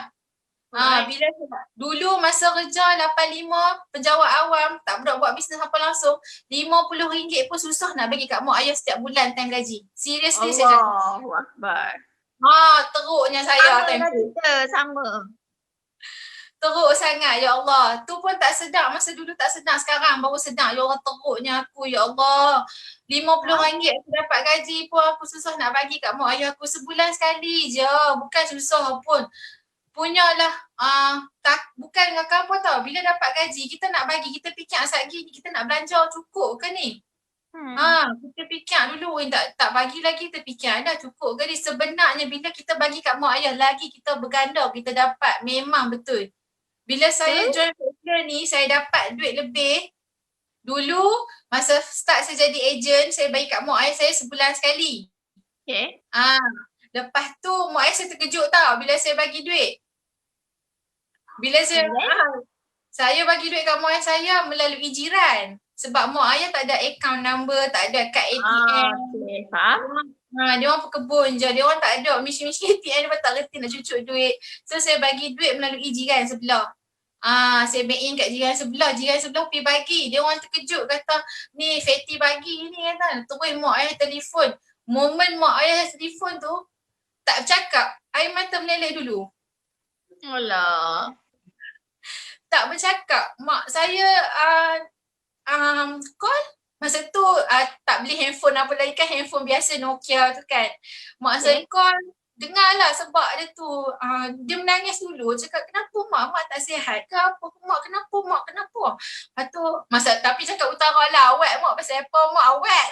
Bila dulu masa kerja 85 penjawat awam, tak pernah buat bisnes apa langsung, RM50 pun susah nak bagi kat mak ayah setiap bulan time gaji. Seriously saya cakap. Allahu Akbar. Teruknya saya time tu. Sama. Teruk sangat, ya Allah. Tu pun tak sedar, masa dulu tak sedar, sekarang baru sedar. Ya Allah, teruknya aku, ya Allah. RM50 aku dapat gaji pun aku susah nak bagi kat mak ayah aku sebulan sekali je. Bukan susah pun. Punyalah bukan dengan apa tau, bila dapat gaji kita nak bagi, kita fikir asal gini kita nak belanja cukup ke ni. Kita fikir dulu tak bagi lagi, kita fikir dah cukup ke ni. Sebenarnya bila kita bagi kat mak ayah lagi kita berganda kita dapat, memang betul. Bila saya join Faithful ni saya dapat duit lebih. Dulu masa start saya jadi ejen, saya bagi kat mak ayah saya sebulan sekali. Okay. Lepas tu mak ayah saya terkejut tau bila saya bagi duit. Bila saya bagi duit kat mak ayah saya melalui jiran. Sebab mak ayah tak ada account number, tak ada kad ATM. Okay, faham. Dia orang pekebun je. Dia orang tak ada mesin-mesin ATM, dia tak reti nak cucuk duit. So saya bagi duit melalui jiran sebelah. Saya bank in kat jiran sebelah pergi bagi. Dia orang terkejut kata, ni Fatty bagi ni kata. Terus mak ayah telefon. Momen mak ayah telefon tu, tak bercakap, air mata meleleh dulu. Alah. Tak bercakap. Mak saya call. Masa tu tak beli handphone apa lagi kan, handphone biasa Nokia tu kan. Mak saya call, dengarlah sebab dia tu dia menangis dulu, cakap kenapa mak tak sihat ke apa, mak kenapa. Lepas tu tapi cakap utara lah, awet mak pasal apa, mak awet.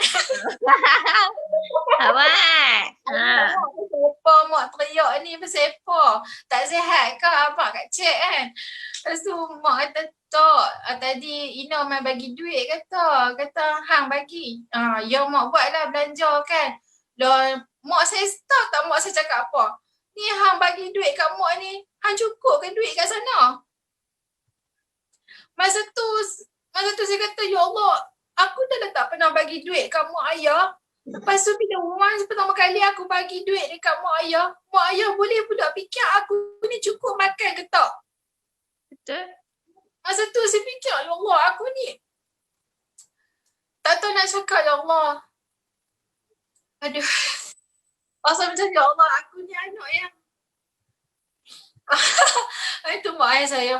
Awet. Pasal apa mak teriak ni, pasal apa, tak sihat ke apa, kat cek kan. Lepas tu mak kata tak, tadi Ina mai bagi duit kata hang bagi. Ya mak buatlah belanja kan. Lah mak saya tahu tak mak saya cakap apa. Ni hang bagi duit kat mak ni, hang cukup ke duit kat sana? Masa tu saya kata ya Allah, aku dah tak pernah bagi duit kat mak ayah. Lepas tu bila once pertama kali aku bagi duit dekat mak ayah boleh pula fikir aku ni cukup makan ke tak? Betul. Masa tu saya fikir, ya Allah, aku ni tak tahu nak cakap, ya Allah. Aduh. Pasal macam, ya Allah, aku ni anak yang itu mak ayah saya.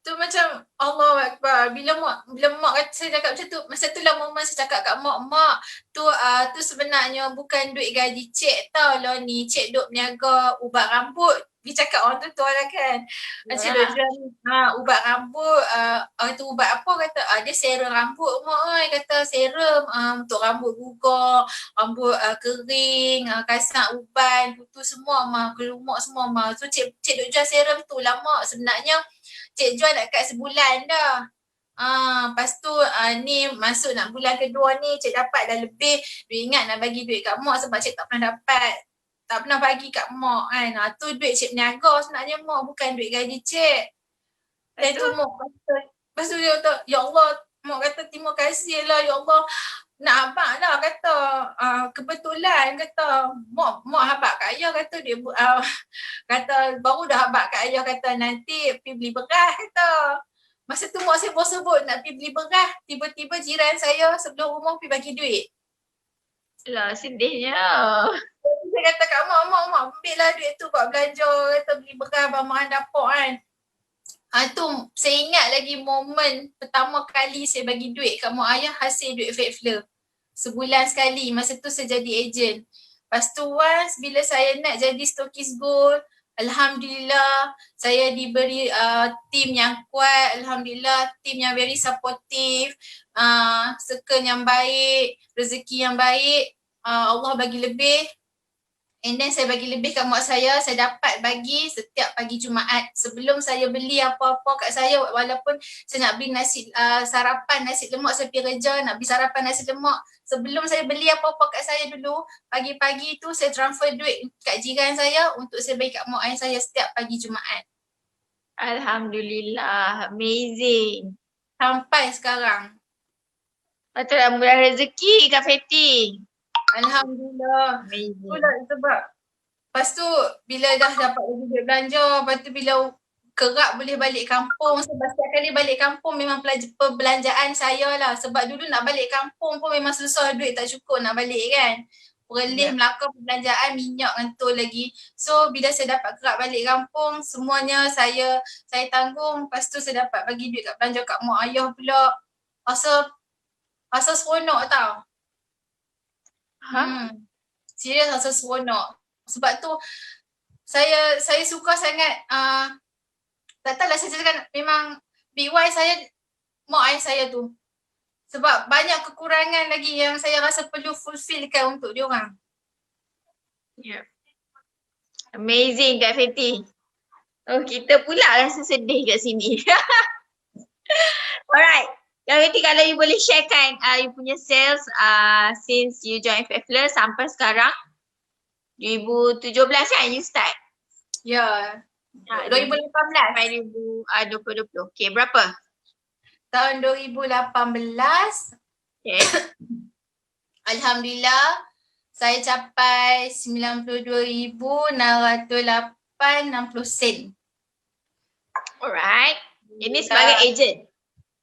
Tu macam Allah Akbar. Bila mak kata saya cakap macam tu, masa tu lah momen saya cakap kat mak, tu sebenarnya bukan duit gaji cik tau lah ni, cik duk berniaga ubat rambut. Dia cakap orang tu lah kan. Macam dia jual ubat rambut, tu ubat apa kata, dia serum rambut mak kata serum untuk rambut gugur, rambut kering, kasar uban, tu semua mak, kelumak semua mak. So cik duk jual serum tu lah mak. Sebenarnya cik jual dekat sebulan dah. Lepas tu ni masuk nak bulan kedua ni cik dapat dah lebih. Dia ingat nak bagi duit kat mak sebab cik tak pernah dapat. Tak pernah bagi kat mak kan. Tu duit cik berniaga sebenarnya mak, bukan duit gaji cik. Dan tu mak kata, lepas tu dia kata, ya Allah, mak kata terima kasih lah ya Allah. Nak habak lah kata, kebetulan kata, mak habak kat ayah kata dia kata baru dah habak kat ayah kata nanti pergi beli beras kata. Masa tu mak saya sebut nak pergi beli beras, tiba-tiba jiran saya sebelum rumah pergi bagi duit. Lah sedihnya. Saya kata kat mak ambil lah duit tu buat belanja, kata beli beras bahan dapur kan. Tu saya ingat lagi momen pertama kali saya bagi duit kat mak ayah hasil duit Faithful. Sebulan sekali, masa tu saya jadi ejen. Lepas tu once bila saya nak jadi stokis gold, Alhamdulillah saya diberi team yang kuat, Alhamdulillah team yang very supportive, circle yang baik, rezeki yang baik, Allah bagi lebih. And then saya bagi lebih kat mak saya dapat bagi setiap pagi Jumaat. Sebelum saya beli apa-apa kat saya, walaupun saya nak beli nasi sarapan nasi lemak, saya pergi kerja nak beli sarapan nasi lemak. Sebelum saya beli apa-apa kat saya dulu, pagi-pagi tu saya transfer duit kat jiran saya untuk saya bagi kat mak ayah saya setiap pagi Jumaat. Alhamdulillah, amazing. Sampai sekarang. Patutlah murah rezeki Kak Feti. Alhamdulillah. Amazing. Itulah sebab. Lepas tu bila dah dapat lagi duit belanja, lepas tu bila kerap boleh balik kampung. Sebab setiap kali balik kampung memang perbelanjaan saya lah. Sebab dulu nak balik kampung pun memang susah, duit tak cukup nak balik kan. Perlih, Melaka, perbelanjaan, minyak dengan tol lagi. So bila saya dapat kerap balik kampung, semuanya saya tanggung. Lepas tu saya dapat bagi duit kat belanja kat mak ayah pula. Rasa seronok tau. Serius rasa seronok. Sebab tu saya suka sangat tak tahulah saya cakap memang BY saya, mak ayah saya tu. Sebab banyak kekurangan lagi yang saya rasa perlu fulfillkan untuk diorang. Yeah. Amazing Kak Feti. Oh, kita pula rasa sedih kat sini. Alright. Kak Feti, kalau you boleh sharekan you punya sales since you join Faithless sampai sekarang. 2017 kan you start? Ya. 2018. Sampai 2020. Okay, berapa? Tahun 2018. Okay. Alhamdulillah, saya capai 92,608.60 sen. Alright. Ini sebagai agent?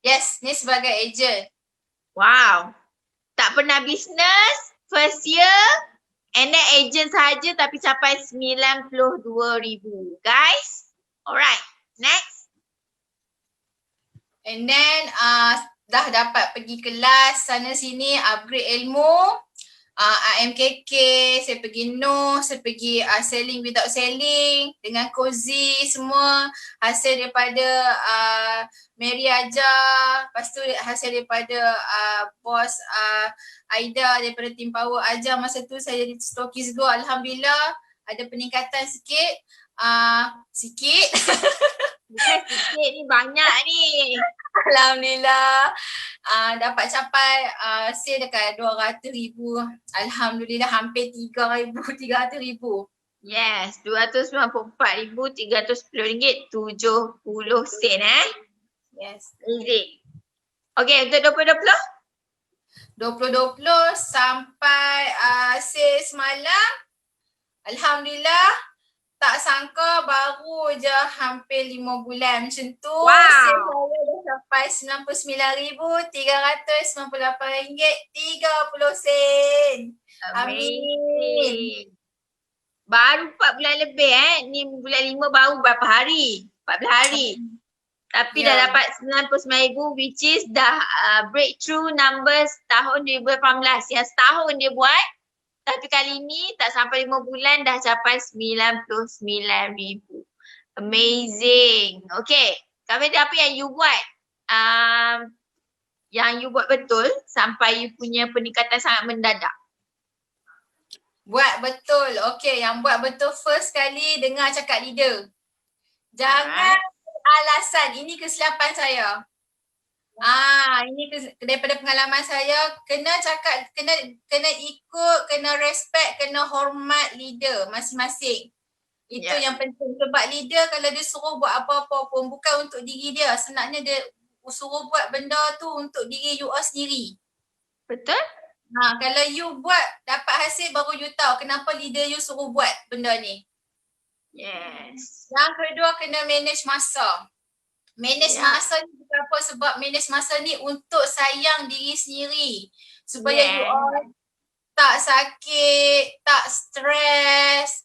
Yes, ni sebagai agent. Wow. Tak pernah business, first year, and then agent sahaja tapi capai 92,000. Guys, alright. Next. And then dah dapat pergi kelas sana sini, upgrade ilmu. AMKK, saya pergi NOH, saya pergi selling without selling dengan Cozy semua. Hasil daripada Mary ajar, lepas tu hasil daripada bos Aida daripada Team Power ajar masa tu saya jadi stokis dua. Alhamdulillah ada peningkatan sikit. Sikit. Bukan sikit ni, banyak ni. Alhamdulillah dapat capai sale dekat 200,000. Alhamdulillah hampir 300,000. Yes, RM294,310.70 Yes. Easy. Okay, untuk 2020? 2020 sampai sale semalam. Alhamdulillah. Tak sangka baru je hampir 5 bulan macam tu. Wow. Sale saya dah sampai RM99,398.30 Amin. Baru 4 bulan lebih ni bulan 5 baru berapa hari? 14 hari. Tapi dah dapat 99,000 which is dah breakthrough numbers tahun 2018 yang setahun dia buat. Tapi kali ni tak sampai 5 bulan dah capai 99,000. Amazing. Okay. Kak Feti, apa yang you buat? Yang you buat betul sampai you punya peningkatan sangat mendadak. Buat betul. Okay, yang buat betul first kali dengar cakap leader. Jangan alasan. Ini kesilapan saya. Ini daripada pengalaman saya, kena cakap, kena ikut, kena respect, kena hormat leader masing-masing. Itu yang penting. Sebab leader kalau dia suruh buat apa-apa pun bukan untuk diri dia. Sebenarnya dia suruh buat benda tu untuk diri you all sendiri. Betul? Kalau you buat dapat hasil baru you tahu kenapa leader you suruh buat benda ni. Yes. Yang kedua kena manage masa. Manage masa ni bukan apa, sebab manage masa ni untuk sayang diri sendiri. Supaya you all tak sakit, tak stres,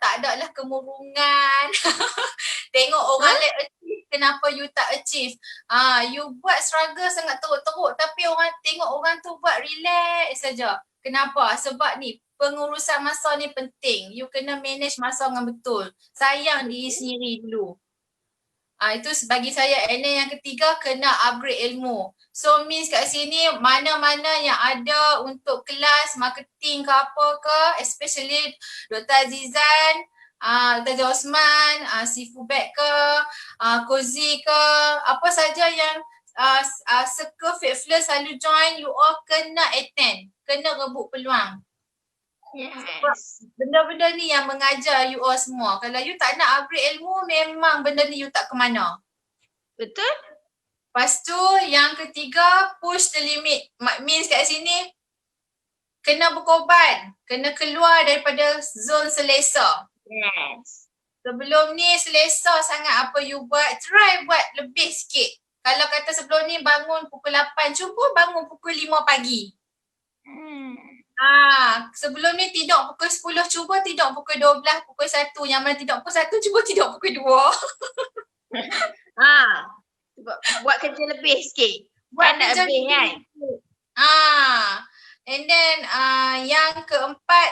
tak ada lah kemurungan. Tengok orang lain achieve, kenapa you tak achieve. You buat struggle sangat teruk-teruk tapi orang tengok orang tu buat relax saja. Kenapa? Sebab ni pengurusan masa ni penting. You kena manage masa dengan betul. Sayang diri sendiri dulu. Itu bagi saya. And then yang ketiga, kena upgrade ilmu. So means kat sini mana-mana yang ada untuk kelas marketing ke apa ke, especially Dr. Azizan, Dr. Osman, Sifu Bek ke, Kozi ke, apa saja yang Circle Faithfulness selalu join, you all kena attend, kena rebut peluang. Yes. Benda-benda ni yang mengajar you all semua. Kalau you tak nak upgrade ilmu, memang benda ni you tak ke mana. Betul? Lepas tu yang ketiga, push the limit. Means kat sini, kena berkorban. Kena keluar daripada zon selesa. Yes. Sebelum ni selesa sangat apa you buat, try buat lebih sikit. Kalau kata sebelum ni bangun pukul 8, cuba bangun pukul 5 pagi. Sebelum ni tidur pukul 10, cuba tidur pukul 12, pukul 1. Yang mana tidur pukul 1, cuba tidur pukul 2. Buat kerja lebih sikit. Buat kerja lebih kan? And then yang keempat,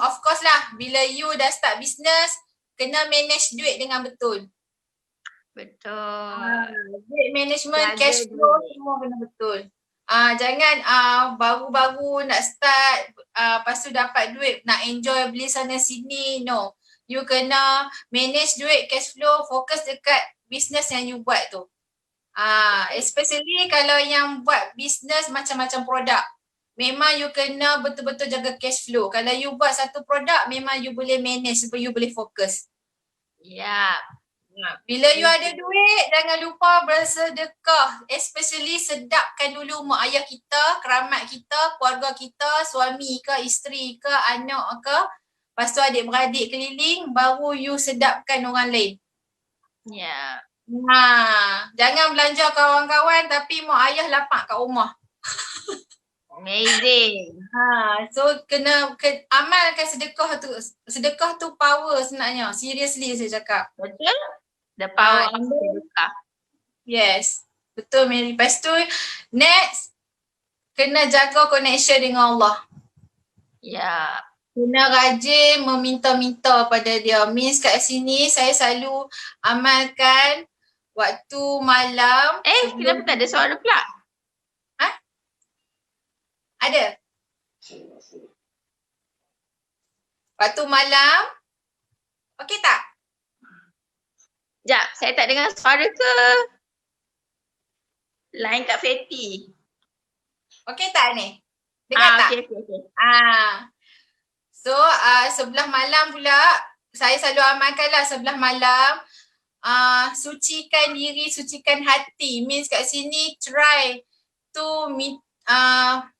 of course lah, bila you dah start business, kena manage duit dengan betul. Betul. Duit management, Jaga cash flow duit. semua kena betul. Jangan baru-baru nak start, lepas tu dapat duit, nak enjoy beli sana sini. No. You kena manage duit, cash flow, fokus dekat business yang you buat tu. Especially kalau yang buat business macam-macam produk. Memang you kena betul-betul jaga cash flow. Kalau you buat satu produk, memang you boleh manage supaya you boleh fokus. Ya. Bila you ada duit, jangan lupa bersedekah. Especially sedapkan dulu mak ayah kita, keramat kita, keluarga kita, suami ke, isteri ke, anak ke. Lepas tu adik-beradik keliling, baru you sedapkan orang lain. Ya. Jangan belanja kawan-kawan tapi mak ayah lapak kat rumah. Amazing. So kena amalkan sedekah tu. Sedekah tu power sebenarnya. Seriously saya cakap. Betul? The power of and sedekah. Yes. Betul Mary. Lepas tu next, kena jaga connection dengan Allah. Ya. Kena rajin meminta-minta pada dia. Means kat sini saya selalu amalkan waktu malam. Kenapa tak ada suara pula? Ada. Waktu malam. Okey tak? Sekejap, saya tak dengar suara ke? Line kat Fatty. Okey tak ni? Dengar tak? Okay. So, sebelah malam pula, saya selalu amalkanlah sebelah malam. Sucikan diri, sucikan hati. Means kat sini try to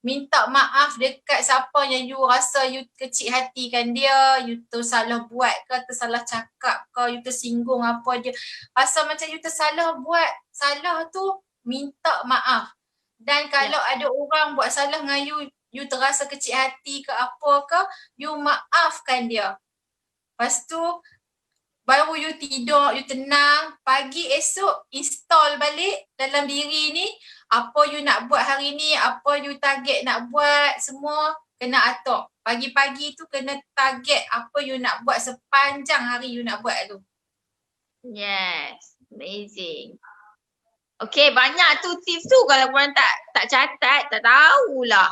minta maaf dekat siapa yang you rasa you kecil hatikan dia, you tersalah buat ke, tersalah cakap ke, you tersinggung apa dia. Pasal macam you tersalah buat salah tu, minta maaf. Dan kalau ada orang buat salah dengan you terasa kecil hati ke apa ke, you maafkan dia. Lepas tu, baru you tidur, you tenang, pagi esok install balik dalam diri ni, apa you nak buat hari ni, apa you target nak buat, semua kena atur. Pagi-pagi tu kena target apa you nak buat sepanjang hari you nak buat tu. Yes, amazing. Okay, banyak tu tips tu kalau korang tak catat, tak tahulah.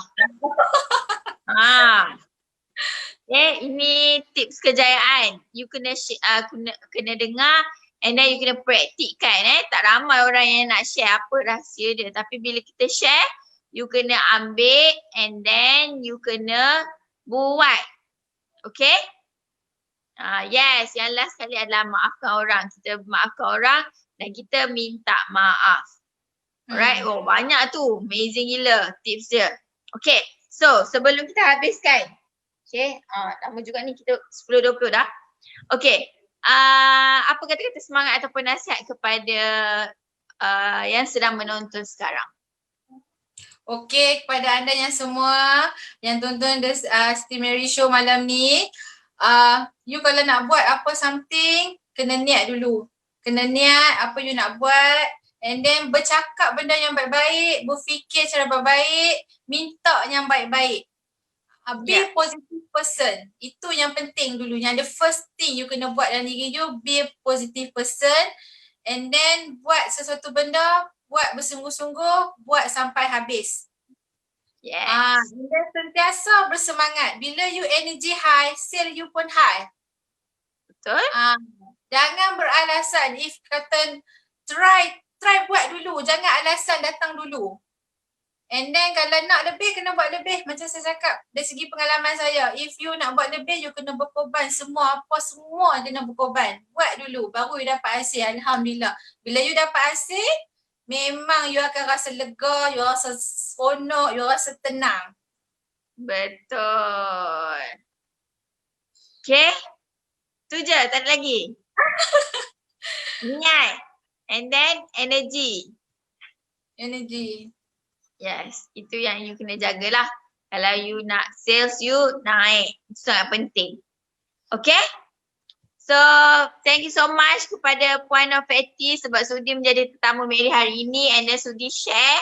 Ini tips kejayaan. You kena kena dengar and then you kena praktikkan. Tak ramai orang yang nak share apa rahsia dia. Tapi bila kita share, you kena ambil and then you kena buat. Okay? Yes, yang last sekali adalah maafkan orang. Kita maafkan orang dan kita minta maaf. Alright, banyak tu. Amazing gila tips dia. Okay, so sebelum kita habiskan. Okay, lama juga ni kita 10-20 dah. Okay, apa kata-kata semangat ataupun nasihat kepada yang sedang menonton sekarang? Okay, kepada anda yang semua yang tonton Siti Mary Show malam ni, you kalau nak buat apa something, kena niat dulu. Kena niat apa you nak buat and then bercakap benda yang baik-baik, berfikir cara baik-baik, minta yang baik-baik. Be a positive person. Itu yang penting dulu. Yang the first thing you kena buat dalam diri you, be a positive person And then buat sesuatu benda, buat bersungguh-sungguh, buat sampai habis. Yes. Dan sentiasa bersemangat. Bila you energy high, sale you pun high. Betul. Jangan beralasan. If kata try buat dulu. Jangan alasan, datang dulu. And then kalau nak lebih, kena buat lebih. Macam saya cakap, dari segi pengalaman saya, if you nak buat lebih, you kena berkorban. Semua kena berkorban. Buat dulu, baru you dapat hasil. Alhamdulillah. Bila you dapat hasil, memang you akan rasa lega, you rasa seronok, you rasa tenang. Betul. Okay. Tu je, tak ada lagi. Niat. And then energy. Energy. Yes, itu yang you kena jagalah. Kalau you nak sales you naik. Itu sangat penting. Okay? So, thank you so much kepada Puan Nofeti sebab sudi menjadi tetamu Mary hari ini and then sudi share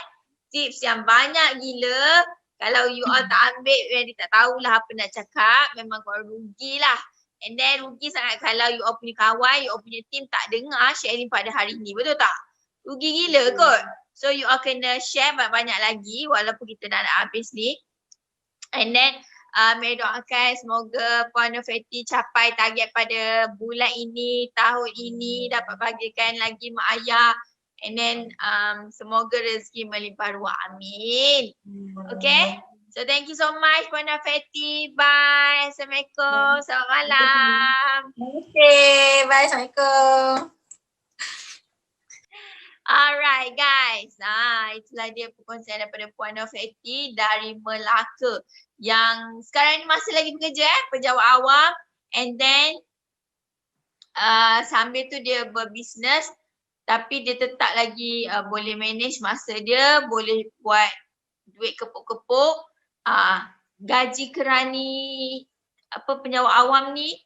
tips yang banyak gila. Kalau you all tak ambil, Mary tak tahulah apa nak cakap. Memang korang rugilah. And then rugi sangat kalau you all punya kawan, you all punya team tak dengar sharing pada hari ni. Betul tak? Rugi gila kot. So you all kena share banyak-banyak lagi walaupun kita dah nak habis ni. And then Mary doakan semoga Puan Nofeti capai target pada bulan ini, tahun ini, dapat bagikan lagi mak ayah. And then semoga rezeki melimpah ruah. Amin. Okay. So thank you so much Puan Nofeti. Bye. Assalamualaikum. Selamat malam. Okay. Bye. Assalamualaikum. Alright guys, itulah dia perkongsian daripada Puan Nofeti dari Melaka yang sekarang ni masih lagi bekerja pejabat awam and then sambil tu dia berbisnes tapi dia tetap lagi boleh manage masa dia, boleh buat duit kepuk-kepuk. Gaji kerani pejabat awam ni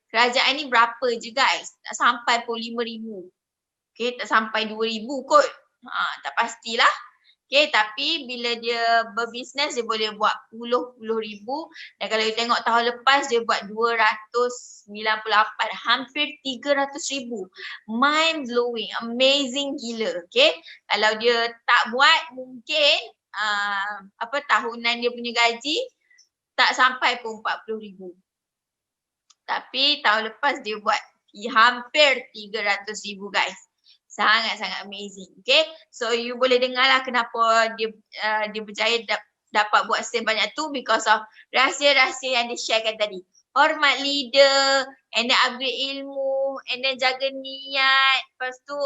kerajaan ni berapa je guys? Tak sampai pun 5,000. Okay, tak sampai 2,000 kot. Tak pastilah. Okay, tapi bila dia berbisnes, dia boleh buat puluh ribu. Dan kalau you tengok tahun lepas, dia buat 298, hampir 300,000. Mind blowing, amazing gila. Okay, kalau dia tak buat, mungkin tahunan dia punya gaji tak sampai pun 40,000. Tapi tahun lepas dia buat hampir 300,000 guys. Sangat-sangat amazing. Okay. So you boleh dengar lah kenapa dia berjaya dapat buat sebanyak tu because of rahsia-rahsia yang dia sharekan tadi. Hormat leader, and then upgrade ilmu, and then jaga niat. Lepas tu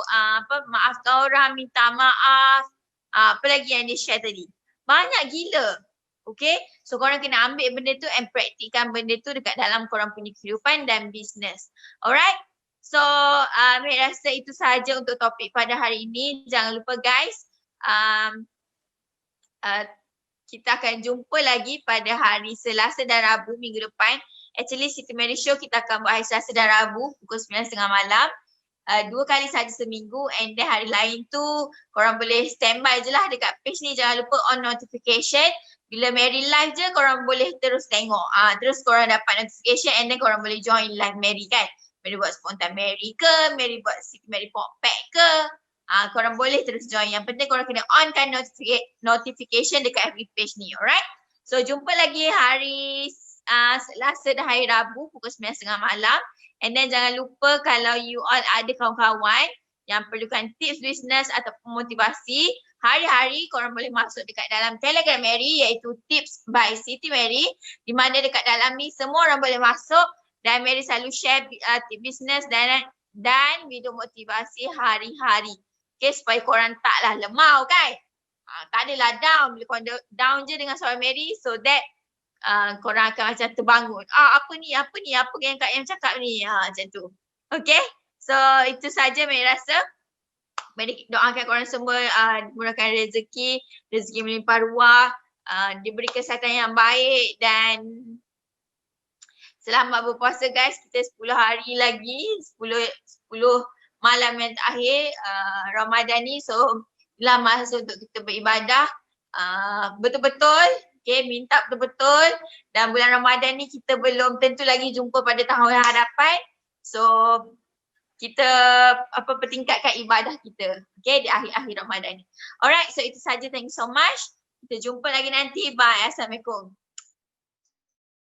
maafkan orang, minta maaf. Apa lagi yang dia share tadi. Banyak gila. Okay. So korang kena ambil benda tu and praktikkan benda tu dekat dalam korang punya kehidupan dan bisnes. Alright. So, Mary rasa itu sahaja untuk topik pada hari ini. Jangan lupa guys, kita akan jumpa lagi pada hari Selasa dan Rabu minggu depan. Actually, Siti Mary Show kita akan buat hari Selasa dan Rabu pukul 9.30 malam. 2 kali saja seminggu and then hari lain tu korang boleh standby je lah dekat page ni. Jangan lupa on notification. Bila Mary live je, korang boleh terus tengok. Terus korang dapat notification and then korang boleh join live Mary kan. Mary buat spontan Mary ke, Mary buat Siti Mary Pop Pack ke. Korang boleh terus join. Yang penting korang kena on kan notification dekat FB page ni. Alright? So jumpa lagi hari Selasa dan hari Rabu pukul 9.30 malam. And then jangan lupa kalau you all ada kawan-kawan yang perlukan tips business ataupun motivasi, hari-hari korang boleh masuk dekat dalam Telegram Mary iaitu Tips by Siti Mary. Di mana dekat dalam ni semua orang boleh masuk. Dan Mary selalu share tip business dan video motivasi hari-hari. Okay, supaya korang taklah lemau kan. Tak adalah down. Bila korang down je dengan suara Mary so that korang akan macam terbangun. Apa yang Kak Yang cakap ni. Macam tu. Okay, so itu saja Mary rasa. Mary doakan korang semua dimurahkan rezeki melimpah ruah, diberi kesihatan yang baik dan selamat berpuasa guys. Kita 10 hari lagi, 10 malam yang terakhir Ramadan ni. So inilah masa untuk kita beribadah betul-betul. Okay, minta betul-betul. Dan bulan Ramadan ni kita belum tentu lagi jumpa pada tahun hadapan. So kita bertingkatkan ibadah kita. Okay, di akhir-akhir Ramadan ni. Alright, so itu saja. Thank you so much. Kita jumpa lagi nanti. Bye. Assalamualaikum.